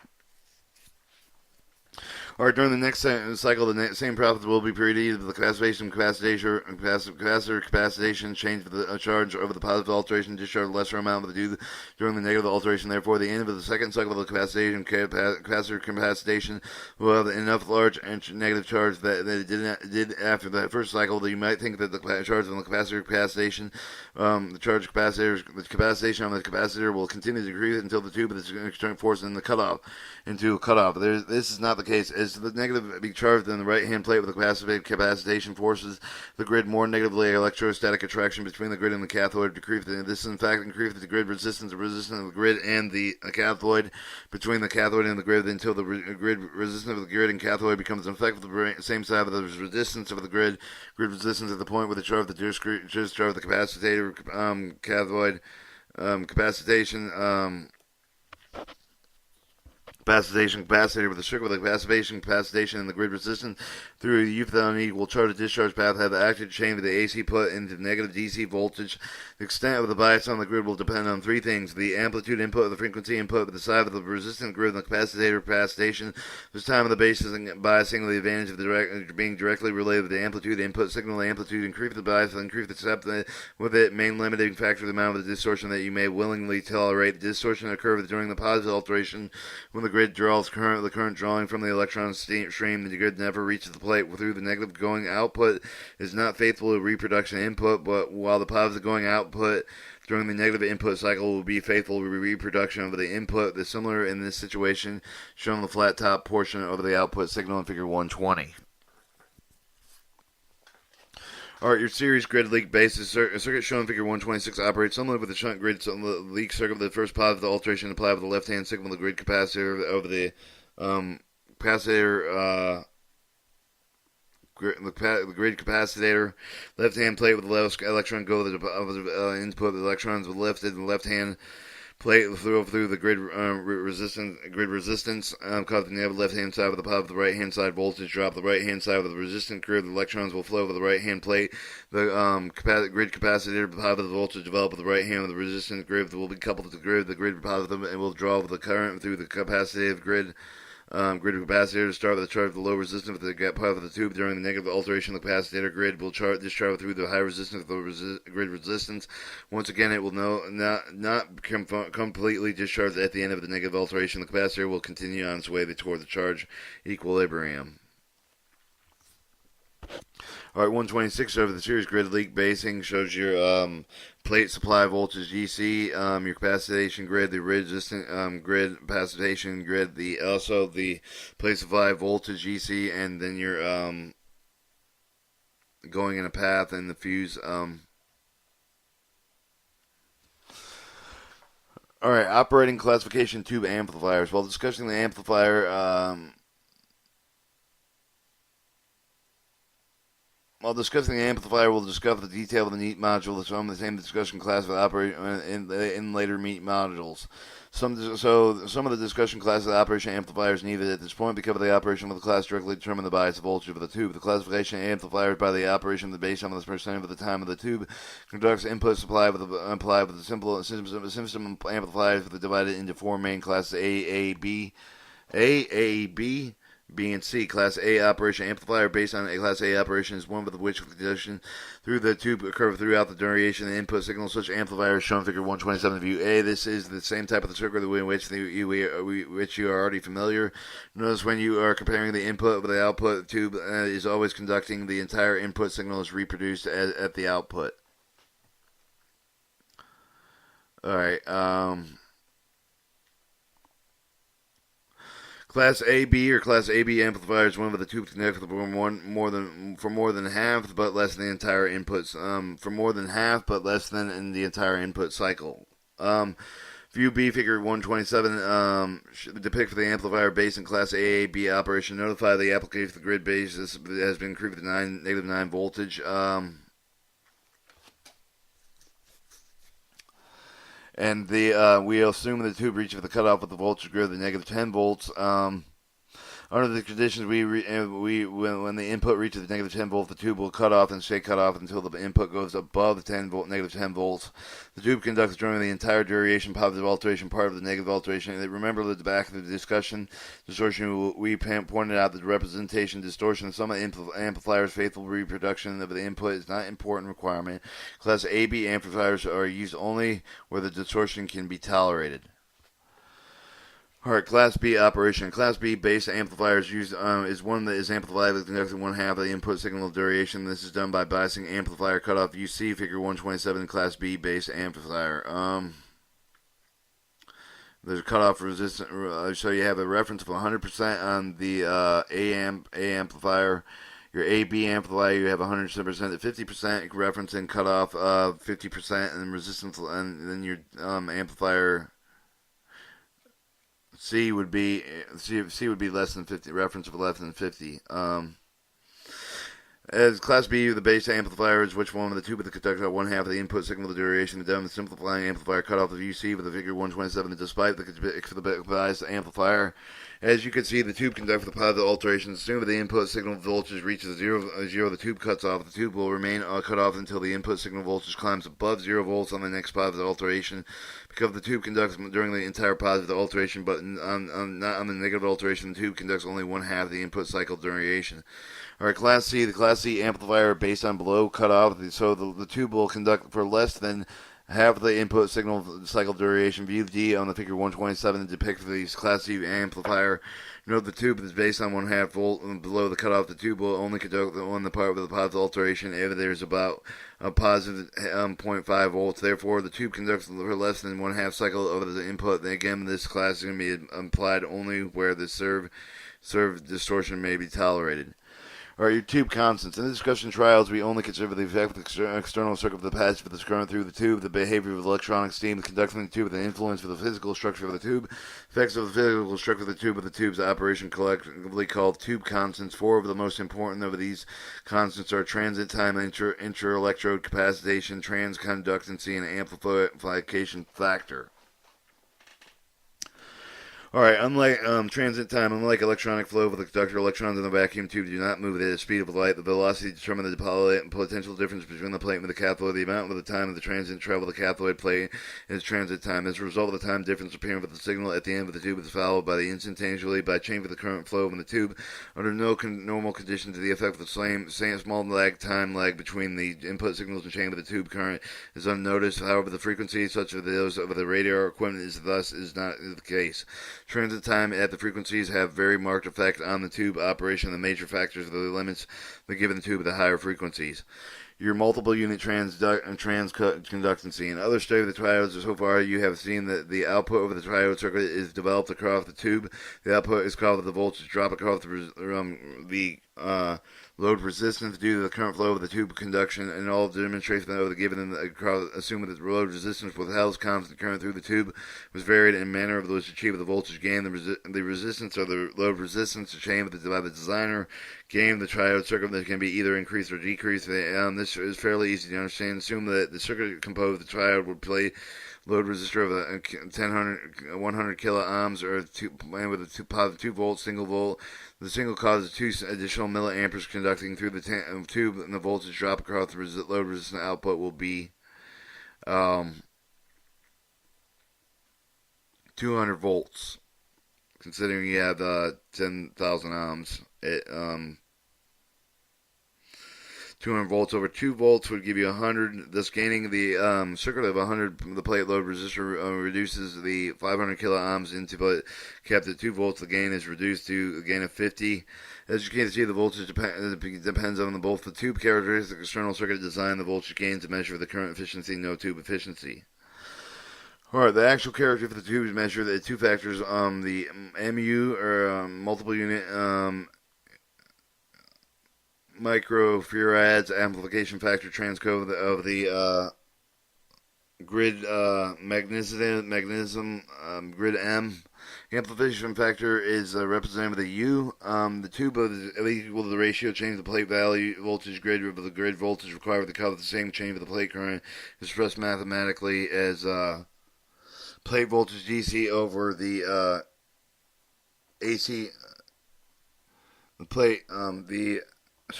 Or during the next cycle, the same process will be repeated with the capacitation change with the charge over the positive alteration, discharge a lesser amount of the during the negative alteration. Therefore, the end of the second cycle of the capacitor capacitation will have enough large negative charge that it did after that first cycle. That you might think that the charge on the capacitor capacitation, the capacitation on the capacitor will continue to decrease until the tube is external force into a cutoff. This is not the case. As the negative be charged in the right-hand plate with the capacitation forces the grid more negatively, electrostatic attraction between the grid and the cathode decreases. This, in fact, increases the grid resistance of the grid and the cathode between the cathode and the grid until the grid resistance of the grid and cathode becomes in effect with the same side of the resistance of the grid resistance at the point where the charge of the discharge of the capacitor cathode capacitor with the circle with the capacitation and the grid resistance through the unequal charge of discharge path have the active chain of the AC put into negative DC voltage. The extent of the bias on the grid will depend on three things: the amplitude input, the frequency input, with the side of the resistant grid, and the capacitor capacitation. This time of the biasing, the advantage of being directly related to the amplitude input signal. The amplitude increase the bias, increase the step with it. Main limiting factor: the amount of the distortion that you may willingly tolerate. The distortion occurs during the positive alteration when the grid draws the current drawing from the electron stream. The grid never reaches the plate through the negative going output is not faithful to reproduction input, but while the positive going output during the negative input cycle will be faithful to reproduction of the input. The similar in this situation shown on the flat top portion of the output signal in figure 120. Alright, your series grid leak basis circuit shown in figure 126 operates similar with the shunt grid leak circuit. The first positive alteration applied with the left-hand signal, the grid capacitor over the capacitor. The grid capacitor, left-hand plate with the lowest electron go to the input. The electrons were lifted, and the left-hand plate through the grid resistance. Cause the negative left-hand side of the positive, the right-hand side voltage drop. The right-hand side of the resistant grid, the electrons will flow over the right-hand plate. The grid capacitor, the positive voltage develop with the right hand of the resistant grid will be coupled to the grid positive, and will draw the current through the capacitive grid. Grid capacitor to start with the charge of the low resistance with the gap part of the tube. During the negative alteration, the capacitor grid will discharge through the high resistance of the grid resistance. Once again, it will not completely discharge at the end of the negative alteration. The capacitor will continue on its way toward the charge equilibrium. Alright, 126 over the series grid leak basing shows your plate supply voltage GC, your capacitation grid, the resistant grid, capacitation grid, also the plate supply voltage GC, and then your going in a path and the fuse. Alright, operating classification tube amplifiers. While discussing the amplifier, while discussing the amplifier, we'll discuss the detail of the Neat module that's from the same discussion class of operation in later Neat modules. Some of the discussion classes of operation amplifiers needed at this point because of the operation of the class directly determine the bias voltage of the tube. The classification of amplifiers by the operation of the base on the percent of the time of the tube conducts input supply with a simple system amplifiers with divided into four main classes: A, B, B and C. Class A operation amplifier based on a Class A operation is one with which conduction through the tube occur throughout the duration of the input signal. Such amplifier is shown in Figure 127 view A. This is the same type of the circuit in which you are already familiar. Notice when you are comparing the input with the output, the tube is always conducting. The entire input signal is reproduced at the output. Alright, Class AB or Class AB amplifier is one with the tube connected for more than half, but less than the entire inputs. For more than half, but less than in the entire input cycle. View B, Figure 127, depict for the amplifier base in Class AAB operation. Notify the application of the grid base has been increased with -9 voltage. And we assume the tube reaches the cutoff with the voltage greater than -10 volts. Under the conditions, when the input reaches the -10 volts, the tube will cut off and stay cut off until the input goes above the -10 volts. The tube conducts during the entire duration positive alteration part of the negative alteration. And remember at the back of the discussion we pointed out that the representation distortion of some amplifiers' faithful reproduction of the input is not an important requirement. Class AB amplifiers are used only where the distortion can be tolerated. Alright, Class B operation. Class B base amplifier is one that is amplified with conducting one half of the input signal duration. This is done by biasing amplifier cutoff. You see Figure 127 Class B base amplifier. There's a cutoff resistance, so you have a reference of 100% on the A amplifier. Your AB amplifier, you have 100% to 50% reference and cutoff of 50%, and resistance, and then your amplifier. C would be less than 50, reference of less than 50. As Class B, the base amplifier is which one of the two with the conductor at one half of the input signal duration. Done with simplifying amplifier cutoff of UC with the Figure 127. Despite the biased amplifier, as you can see, the tube conducts the positive alteration. As soon as the input signal voltage reaches zero, the tube cuts off. The tube will remain cut off until the input signal voltage climbs above 0 volts on the next positive alteration. Because the tube conducts during the entire positive alteration, but not on the negative alteration, the tube conducts only one half of the input cycle duration. Alright, Class C. The Class C amplifier based on below cutoff, so the tube will conduct for less than half of the input signal cycle duration. View D on the Figure 127 depicts the Class C amplifier. Note the tube is based on 1/2 volt and below the cutoff. The tube will only conduct the part with the positive alteration if there's about a positive 0.5 volts. Therefore, the tube conducts for less than 1/2 cycle over the input. And again, this class is going to be applied only where the serve distortion may be tolerated. Alright, your tube constants. In the discussion trials, we only consider the effect of the external circuit of the passage of the current through the tube, the behavior of electronic steam, the conducting of the tube, the influence of the physical structure of the tube, effects of the physical structure of the tube, with the tube's operation collectively called tube constants. 4 of the most important of these constants are transit time, inter-electrode capacitation, transconductancy, and amplification factor. Alright, unlike transit time, unlike electronic flow with the conductor, electrons in the vacuum tube do not move at the speed of light. The velocity determines the potential difference between the plate and the cathode. The amount of the time of the transit travel the cathode plate is transit time. As a result of the time difference appearing with the signal at the end of the tube is followed by the instantaneously by change of the current flow in the tube. Under no normal conditions, the effect of the same small time lag between the input signals and change of the tube current is unnoticed. However, the frequency, such as those of the radar equipment, is not the case. Transit time at the frequencies have very marked effect on the tube operation. The major factors are the limits that give the tube the higher frequencies. Your multiple unit transconductancy. In other studies of the triodes, so far you have seen that the output over the triode circuit is developed across the tube. The output is called the voltage drop across the load resistance due to the current flow of the tube conduction, and all demonstration of the given assuming that the load resistance withheld constant current through the tube was varied in manner of which achieved the voltage gain. The resistance or the load resistance achieved by the designer gain the triode circuit that can be either increased or decreased. This is fairly easy to understand. Assume that the circuit composed of the triode would play load resistor of 100 kilo ohms or with a positive 2 volt single volt. The single causes 2 additional milliamperes conducting through the tube, and the voltage drop across the load resistant output will be 200 volts. Considering you have 10,000 ohms, 200 volts over 2 volts would give you 100. Thus, gaining the circuit of 100, the plate load resistor reduces the 500 kilo ohms into but kept at 2 volts. The gain is reduced to a gain of 50. As you can see, the voltage depends on both the tube characteristic, external circuit design, the voltage gain to measure the current efficiency, no tube efficiency. Alright, the actual character for the tube is measured at 2 factors. The MU, or multiple unit microfarads amplification factor transcode of the grid magnetism grid M. The amplification factor is represented with a U. The tube is equal to the ratio change of the plate value voltage grid of the grid voltage required to cover the same change of the plate current is expressed mathematically as plate voltage DC over the AC.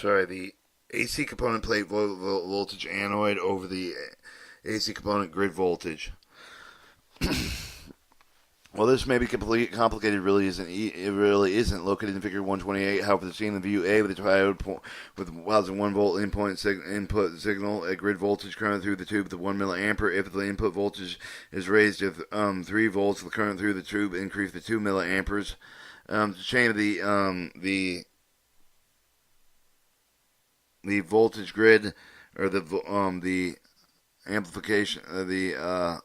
The AC component plate voltage anoid over the AC component grid voltage. Well, this may be complicated. It really isn't. Located in Figure 128. However, the scene in view A with the triode with 1 volt input signal at grid voltage current through the tube to 1 milliampere. If the input voltage is raised to 3 volts, the current through the tube increase to 2 milliamperes. To change the voltage grid, or the amplification, I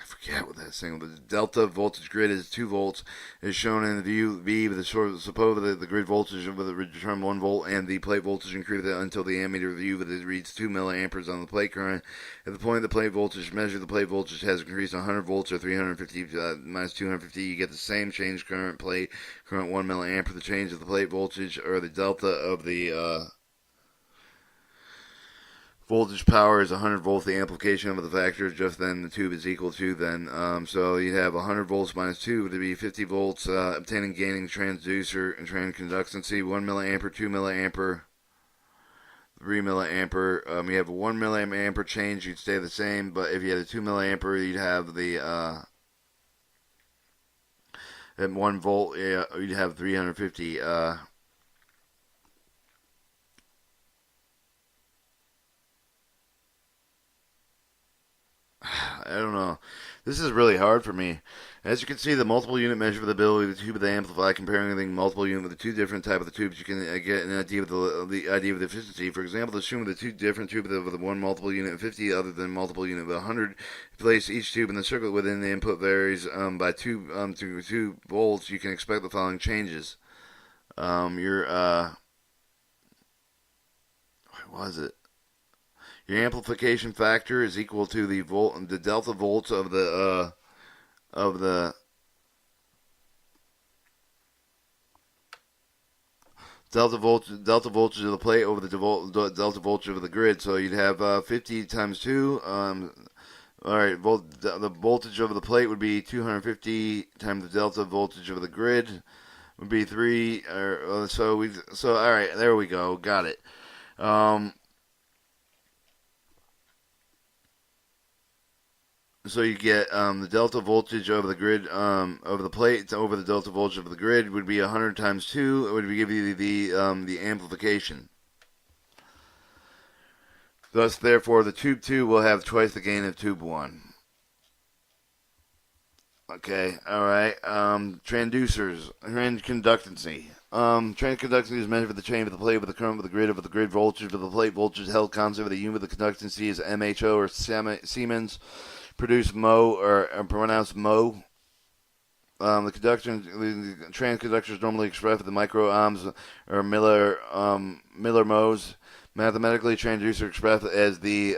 forget what that thing. The delta voltage grid is 2 volts, is shown in the view B with the suppose that the grid voltage with the return 1 volt and the plate voltage increase until the ammeter view with it reads 2 milliamperes on the plate current. At the point the plate voltage measured, the plate voltage has increased 100 volts or 350 minus 250. You get the same change current plate current 1 milliampere. The change of the plate voltage or the delta of the voltage power is 100 volts. The amplification of the factor just then the tube is equal to then. So you'd have 100 volts minus 2 to be 50 volts. Obtaining gaining transducer and transconductancy 1 milliampere, 2 milliampere, 3 milliampere. You have a 1 milliampere change, you'd stay the same. But if you had a 2 milliampere, you'd have the at 1 volt, you'd have 350. I don't know. This is really hard for me. As you can see, the multiple unit measure of the ability of the tube of the amplify, comparing the multiple unit with the 2 different type of the tubes, you can get an idea of the idea of the efficiency. For example, assume the 2 different tubes with the 1 multiple unit of 50, other than multiple unit of 100. Place each tube in the circuit within the input varies by 2 volts. You can expect the following changes. What was it? Your amplification factor is equal to the delta volts of the delta voltage of the plate over the delta voltage of the grid. So you'd have 50 times 2. All right, the voltage of the plate would be 250 times the delta voltage of the grid would be 3. So all right, there we go, got it. So you get the delta voltage over the grid over the plate over the delta voltage of the grid would be 100 times 2. It would give you the amplification. Thus, therefore, the tube 2 will have twice the gain of tube 1. Okay, all right. Transducers, transconductancy. Transconductancy is measured for the chain of the plate with the current with the grid of the grid voltage of the plate voltage held constant with the unit of the conductancy is MHO or Siemens. Produce Mo or pronounced Mo. The transconductor is normally expressed with the microohms or Miller modes. Mathematically, transducer expressed as the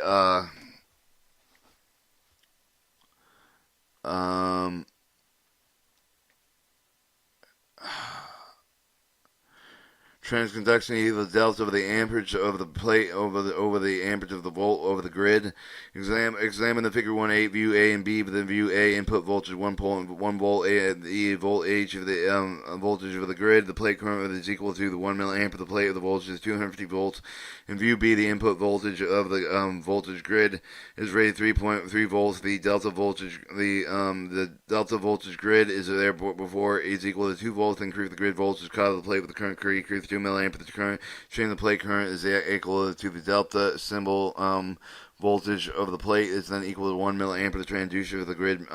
transconductivity, the delta of the amperage of the plate over the amperage of the volt over the grid. Examine the figure 1.8, view A and B, but then view A input voltage 1 volt, the voltage of the voltage of the grid. The plate current is equal to the 1 milliamp of the plate of the voltage is 250 volts. In view B, the input voltage of the voltage grid is rated 3.3 volts. The delta voltage grid is there before is equal to 2 volts. Increase the grid voltage caught of the plate with the current increase 2 milliamp of the current. Change the plate current is equal to the delta symbol voltage of the plate is then equal to 1 milliamp of the transducer of the grid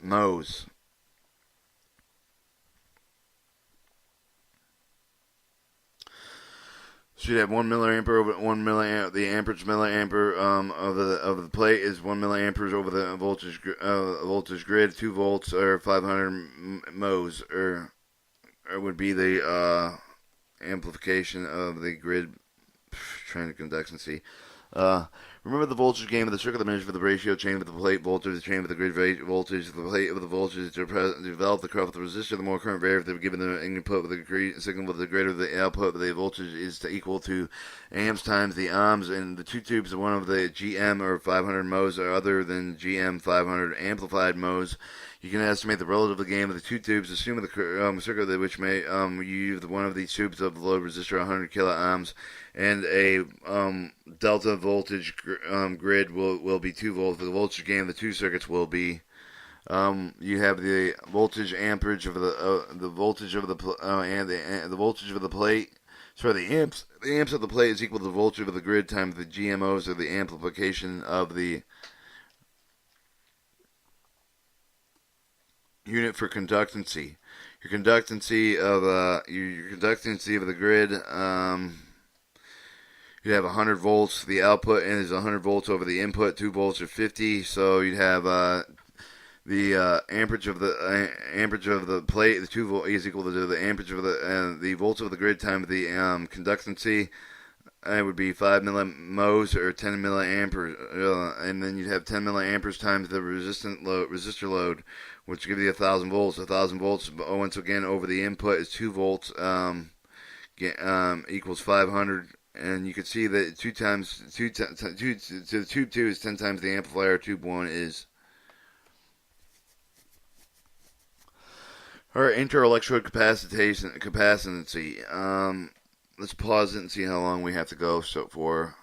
mose. So you have 1 milliampere over 1 milliamp. The amperage milliampere of the plate is 1 milliamperes over the voltage grid. 2 volts or 500 mhos or would be the amplification of the grid transconductancy. Remember the voltage gain of the circuit, the measure for the ratio chain with the plate voltage, the chain with the grid voltage, the plate with the voltage to develop the current with the resistor. The more current variable given the input with the signal with the greater the output, the voltage is equal to amps times the ohms. And the two tubes, one of the GM or 500 mhos are other than GM 500 amplified mhos. You can estimate the relative gain of the two tubes, assuming the circuit which may use one of these tubes of the load resistor 100 kilo ohms, and a delta voltage grid will be 2 volts. The voltage gain of the two circuits will be you have the voltage amperage of the voltage of the the voltage of the plate. Sorry, the amps of the plate is equal to the voltage of the grid times the GMOs or the amplification of the unit for conductancy. Your conductancy of the grid. You have 100 volts. The output is 100 volts over the input. 2 volts are 50. So you'd have the amperage of the plate. The 2 volt is equal to the amperage of the volts of the grid times the conductancy. It would be 5 millimhos or 10 milliamperes, and then you'd have 10 milliamperes times the resistor load, which gives you 1,000 volts. 1,000 volts, once again, over the input is 2 volts, equals 500. And you can see that tube 2 is 10 times the amplifier. Tube 1 is. Alright, inter-electrode capacitancy. Let's pause it and see how long we have to go for.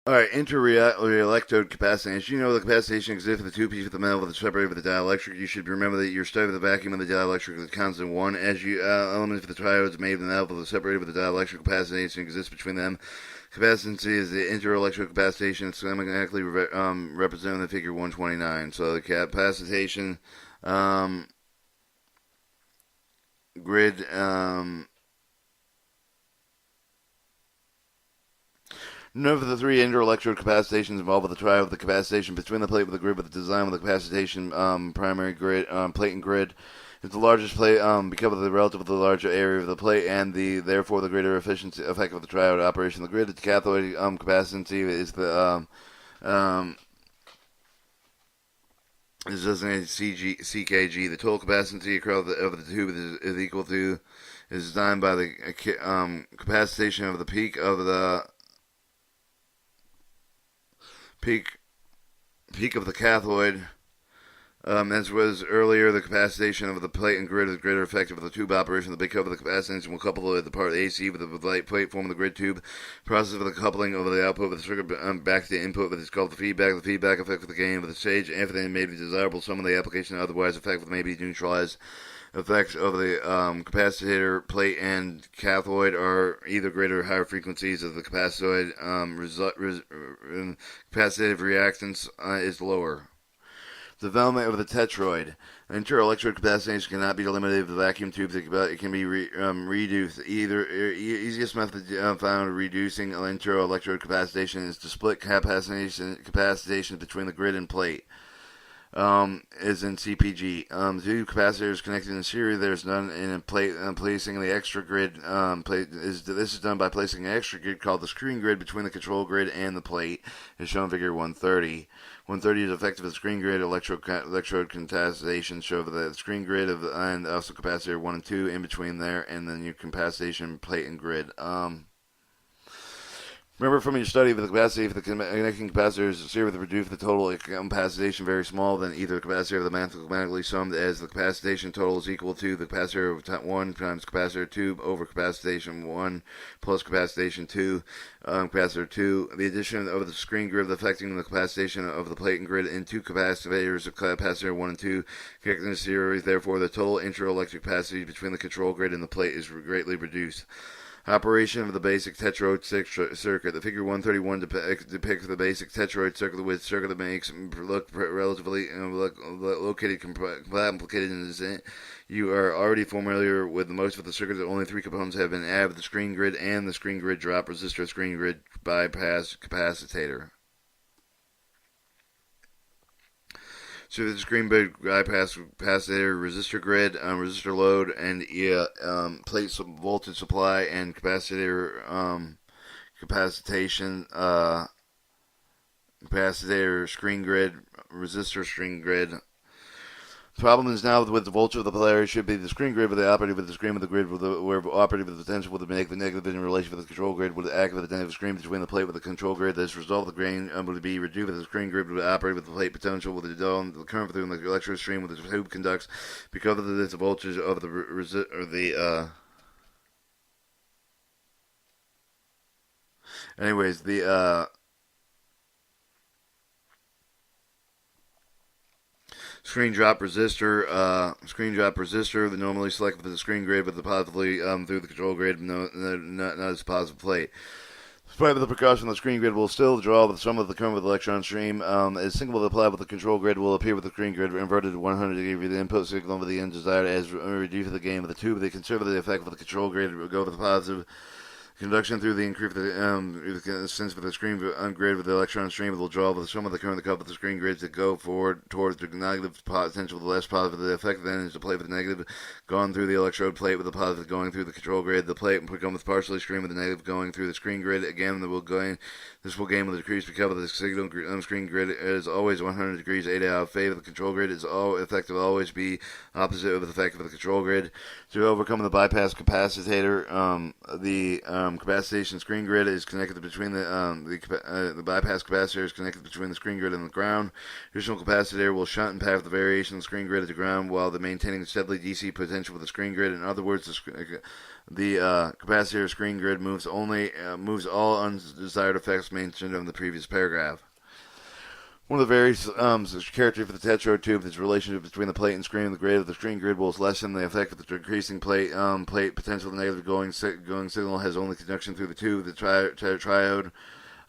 Alright, inter-electrode capacitances. You know the capacitation exists for the two pieces of the metal that are separated with the dielectric. You should remember that your study of the vacuum of the dielectric is constant 1. As you elements for the triodes made of the metal that are separated with the dielectric, capacitation exists between them. Capacitancy is the inter-electrode capacitation. It's schematically represented in the figure 129. So the capacitation grid none of the three inter-electrode capacitations involved with the triode of the capacitation between the plate with the grid, with the design with the capacitation primary grid plate and grid is the largest plate because of the relatively larger area of the plate and therefore the greater efficiency effect of the triode operation of the grid. The cathode capacitancy is the is designated CKG. The total capacitancy across of the tube is equal to is designed by the capacitation of the peak of the peak of the cathode. As was earlier, the capacitation of the plate and grid is greater effective of the tube operation. The big cover of the capacitance will couple the part of the AC with the light plate form of the grid tube. Process of the coupling of the output with the circuit back to the input with is called the feedback. The feedback effect of the gain of the stage. Everything may be desirable. Some of the application otherwise effect may be neutralized. Effects of the capacitor, plate, and cathode are either greater or higher frequencies of the capacitor. Capacitive reactance is lower. Development of the Tetrode. Inter-electrode capacitation cannot be limited to the vacuum tubes. It can be reduced. Easiest method found of reducing inter-electrode capacitation is to split capacitation between the grid and plate. is in CPG. Two capacitors connected in series. There's none in a plate. Placing the extra grid. This is done by placing an extra grid called the screen grid between the control grid and the plate, as shown in Figure 130. 130 is effective as screen grid. Electrode capacitation show the screen grid and also capacitor 1 and 2 in between there, and then your capacitation plate and grid. Remember from your study of the capacity, if the connecting capacitors series with reduce the total capacitation very small, then either the capacitor of the mathematically summed as the capacitation total is equal to the capacitor of 1 times capacitor 2 over capacitation 1 plus capacitation 2, capacitor 2. The addition of the screen grid affecting the capacitation of the plate and grid in two capacitors of capacitor 1 and 2 connected in series. Therefore, the total inter-electric capacity between the control grid and the plate is greatly reduced. Operation of the basic Tetrode circuit. The Figure 131 depicts the basic Tetrode circuit with circuit that makes look relatively located complicated in design. You are already familiar with most of the circuits. Only three components have been added: the screen grid and the screen grid drop resistor, screen grid bypass capacitor. So the screen grid bypass capacitor, resistor grid, resistor load, and plate voltage supply, and capacitor capacitation, capacitor screen grid, resistor screen grid. The problem is now with the voltage of the polarity should be the screen grid, with the operative with the screen of the grid, where operative with the potential would make the negative in relation with the control grid, would act with the negative screen between the plate with the control grid. As a result, the grain would be reduced with the screen grid, would operate with the plate potential with the current through the electric stream with the tube conducts because of this voltage of the anyways the screen drop resistor, the normally selected for the screen grid, but the positively through the control grid, not as positive plate. Despite the precaution, the screen grid will still draw some of the current with the electron stream. A signal applied with the control grid will appear with the screen grid inverted to 100 degrees. The input signal with the end desired as reduced the gain of the tube. The conservative effect of the control grid will go with the positive. Conduction through the increase of the sense of the screen grid with the electron stream will draw with some of the current that couple the screen grids that go forward towards the negative potential with the less positive. The effect then is the plate with the negative gone through the electrode plate with the positive going through the control grid. The plate will become partially screen with the negative going through the screen grid. Again, this will gain with the decrease because of the signal screen grid is always 100 degrees 8 out of favor. The control grid is effective will always be opposite of the effect of the control grid. To overcome the bypass capacitor, the capacitation screen grid is connected between the bypass capacitor is connected between the screen grid and the ground. Additional capacitor will shunt and path the variation of the screen grid at the ground while maintaining steadily DC potential with the screen grid. In other words, the capacitor screen grid moves all undesired effects mentioned in the previous paragraph. One of the various characteristics of the Tetrode tube is the relationship between the plate and screen. The grade of the screen grid will lessen the effect of the decreasing plate potential. The negative going signal has only conduction through the tube. The triode.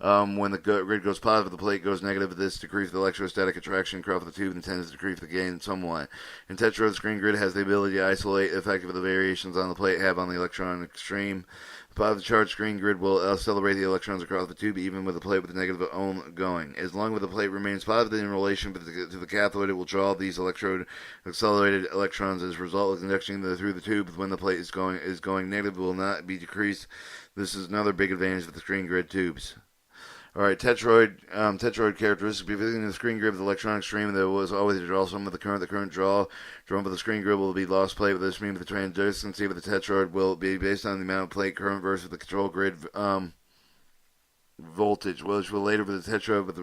When the grid goes positive, the plate goes negative. This decreases the electrostatic attraction across the tube and tends to decrease the gain somewhat. In Tetrode, the screen grid has the ability to isolate the effect of the variations on the plate have on the electronic stream. The positive charge screen grid will accelerate the electrons across the tube, even with the plate with the negative going. As long as the plate remains positive in relation to the cathode, it will draw these accelerated electrons. As a result of conducting through the tube, when the plate is going negative, it will not be decreased. This is another big advantage of the screen grid tubes. Alright, Tetrode characteristics. Beginning the screen grid with the electronic stream, there was always to draw some of the current. The current drawn by the screen grid will be lost plate with this means the transistancy of the Tetrode will be based on the amount of plate current versus the control grid voltage, which will later with the Tetrode with the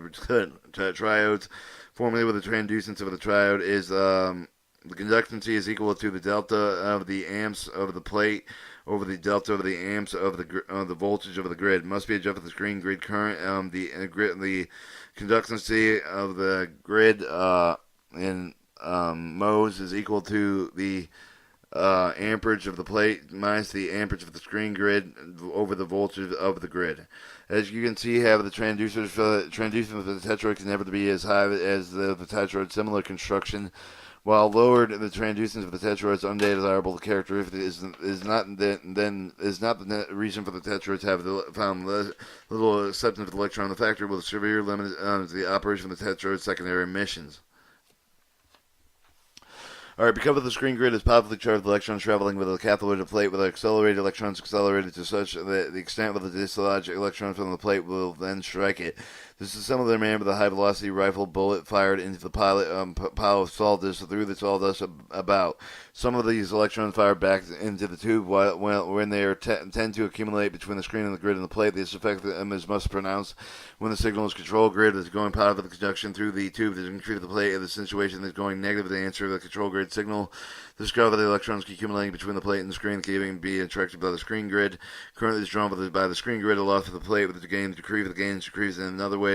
triodes. Formally, with the transducance of the triode is the conductancy is equal to the delta of the amps of the plate over the delta of the amps of the voltage of the grid. It must be adjusted for the screen grid current. The conductancy of the grid in moles is equal to the amperage of the plate minus the amperage of the screen grid over the voltage of the grid. As you can see, have the transducers for the Tetrode can never be as high as the Tetrode. Similar construction. While lowered, the transducance of the Tetrode's undesirable characteristic is not the reason for the Tetrodes to have found little acceptance of the electron. The factor will severely limit the operation of the Tetrode's secondary emissions. Alright, because the screen grid is positively charged with electrons traveling with a cathode plate with accelerated electrons accelerated to such that the extent of the dislodged electrons from the plate will then strike it. This is similar to man with a high-velocity rifle bullet fired into the pile of sawdust through the sawdust about. Some of these electrons fire back into the tube when they tend to accumulate between the screen and the grid and the plate. This effect is most pronounced when the signal's control grid is going positive conduction through the tube to increase the plate, and the situation is going negative to answer the control grid signal. Discover the electrons accumulating between the plate and the screen can be attracted by the screen grid. Currently is drawn by the screen grid. A loss of the plate with the gain decrease. The gain decrease in another way.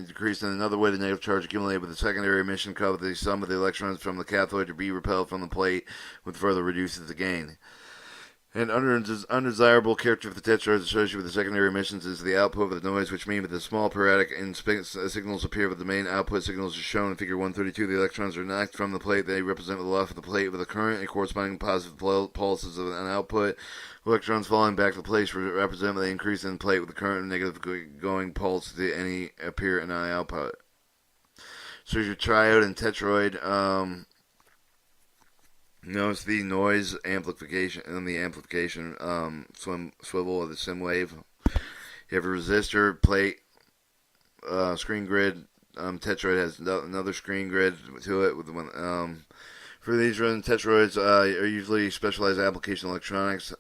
Decrease in another way. The negative charge accumulated with the secondary emission cause the sum of the electrons from the cathode to be repelled from the plate, which further reduces the gain. An undesirable character of the tetrode associated with the secondary emissions is the output of the noise, which means that the small periodic signals appear with the main output signals as shown in Figure 132. The electrons are knocked from the plate. They represent the loss of the plate with a current and corresponding positive pulses of an output. Electrons falling back to the plate represent the increase in the plate with the current and negative going pulse to any appear in the output. So your triode and tetrode. Notice the noise amplification and the amplification swivel of the sim wave. You have a resistor, plate, screen grid. Tetrode has another screen grid to it. With one. For these tetroids are usually specialized application electronics.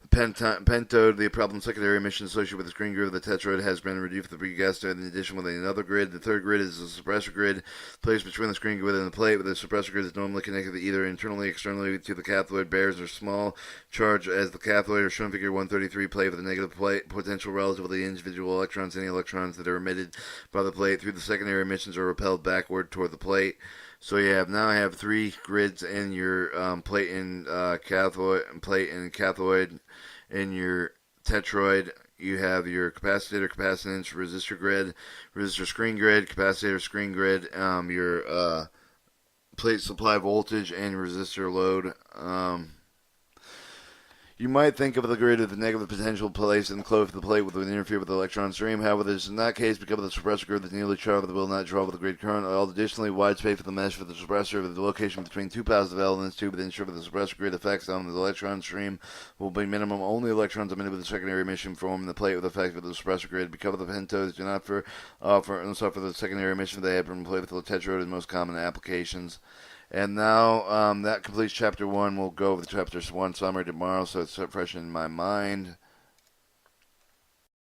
Pentode, the problem secondary emission associated with the screen grid of the tetrode, has been reduced with the preguessed in addition with another grid. The third grid is a suppressor grid placed between the screen grid and the plate. The suppressor grid is normally connected either internally or externally to the cathode. Bears are small charge as the cathode, or shown in Figure 133, plate with a negative plate potential relative to the individual electrons. Any electrons that are emitted by the plate through the secondary emissions are repelled backward toward the plate. So you have three grids in your plate and cathode. In your tetroid, you have your capacitor, capacitance, resistor grid, resistor screen grid, capacitor screen grid, your plate supply voltage, and resistor load. You might think of the grid as the negative potential placed and close to the plate would interfere with the electron stream. However, this is not the case because of the suppressor grid that nearly charged will not draw with the grid current. Additionally, wide space for the mesh for the suppressor of the location between two positive elements to ensure that the suppressor grid effects on the electron stream will be minimum. Only electrons emitted with the secondary emission form the plate with effect with the suppressor grid. Because of the pentodes do not suffer the secondary emission, they have been played with the tetrode in most common applications. And now that completes Chapter 1. We'll go over the Chapter 1 summary tomorrow, so it's fresh in my mind.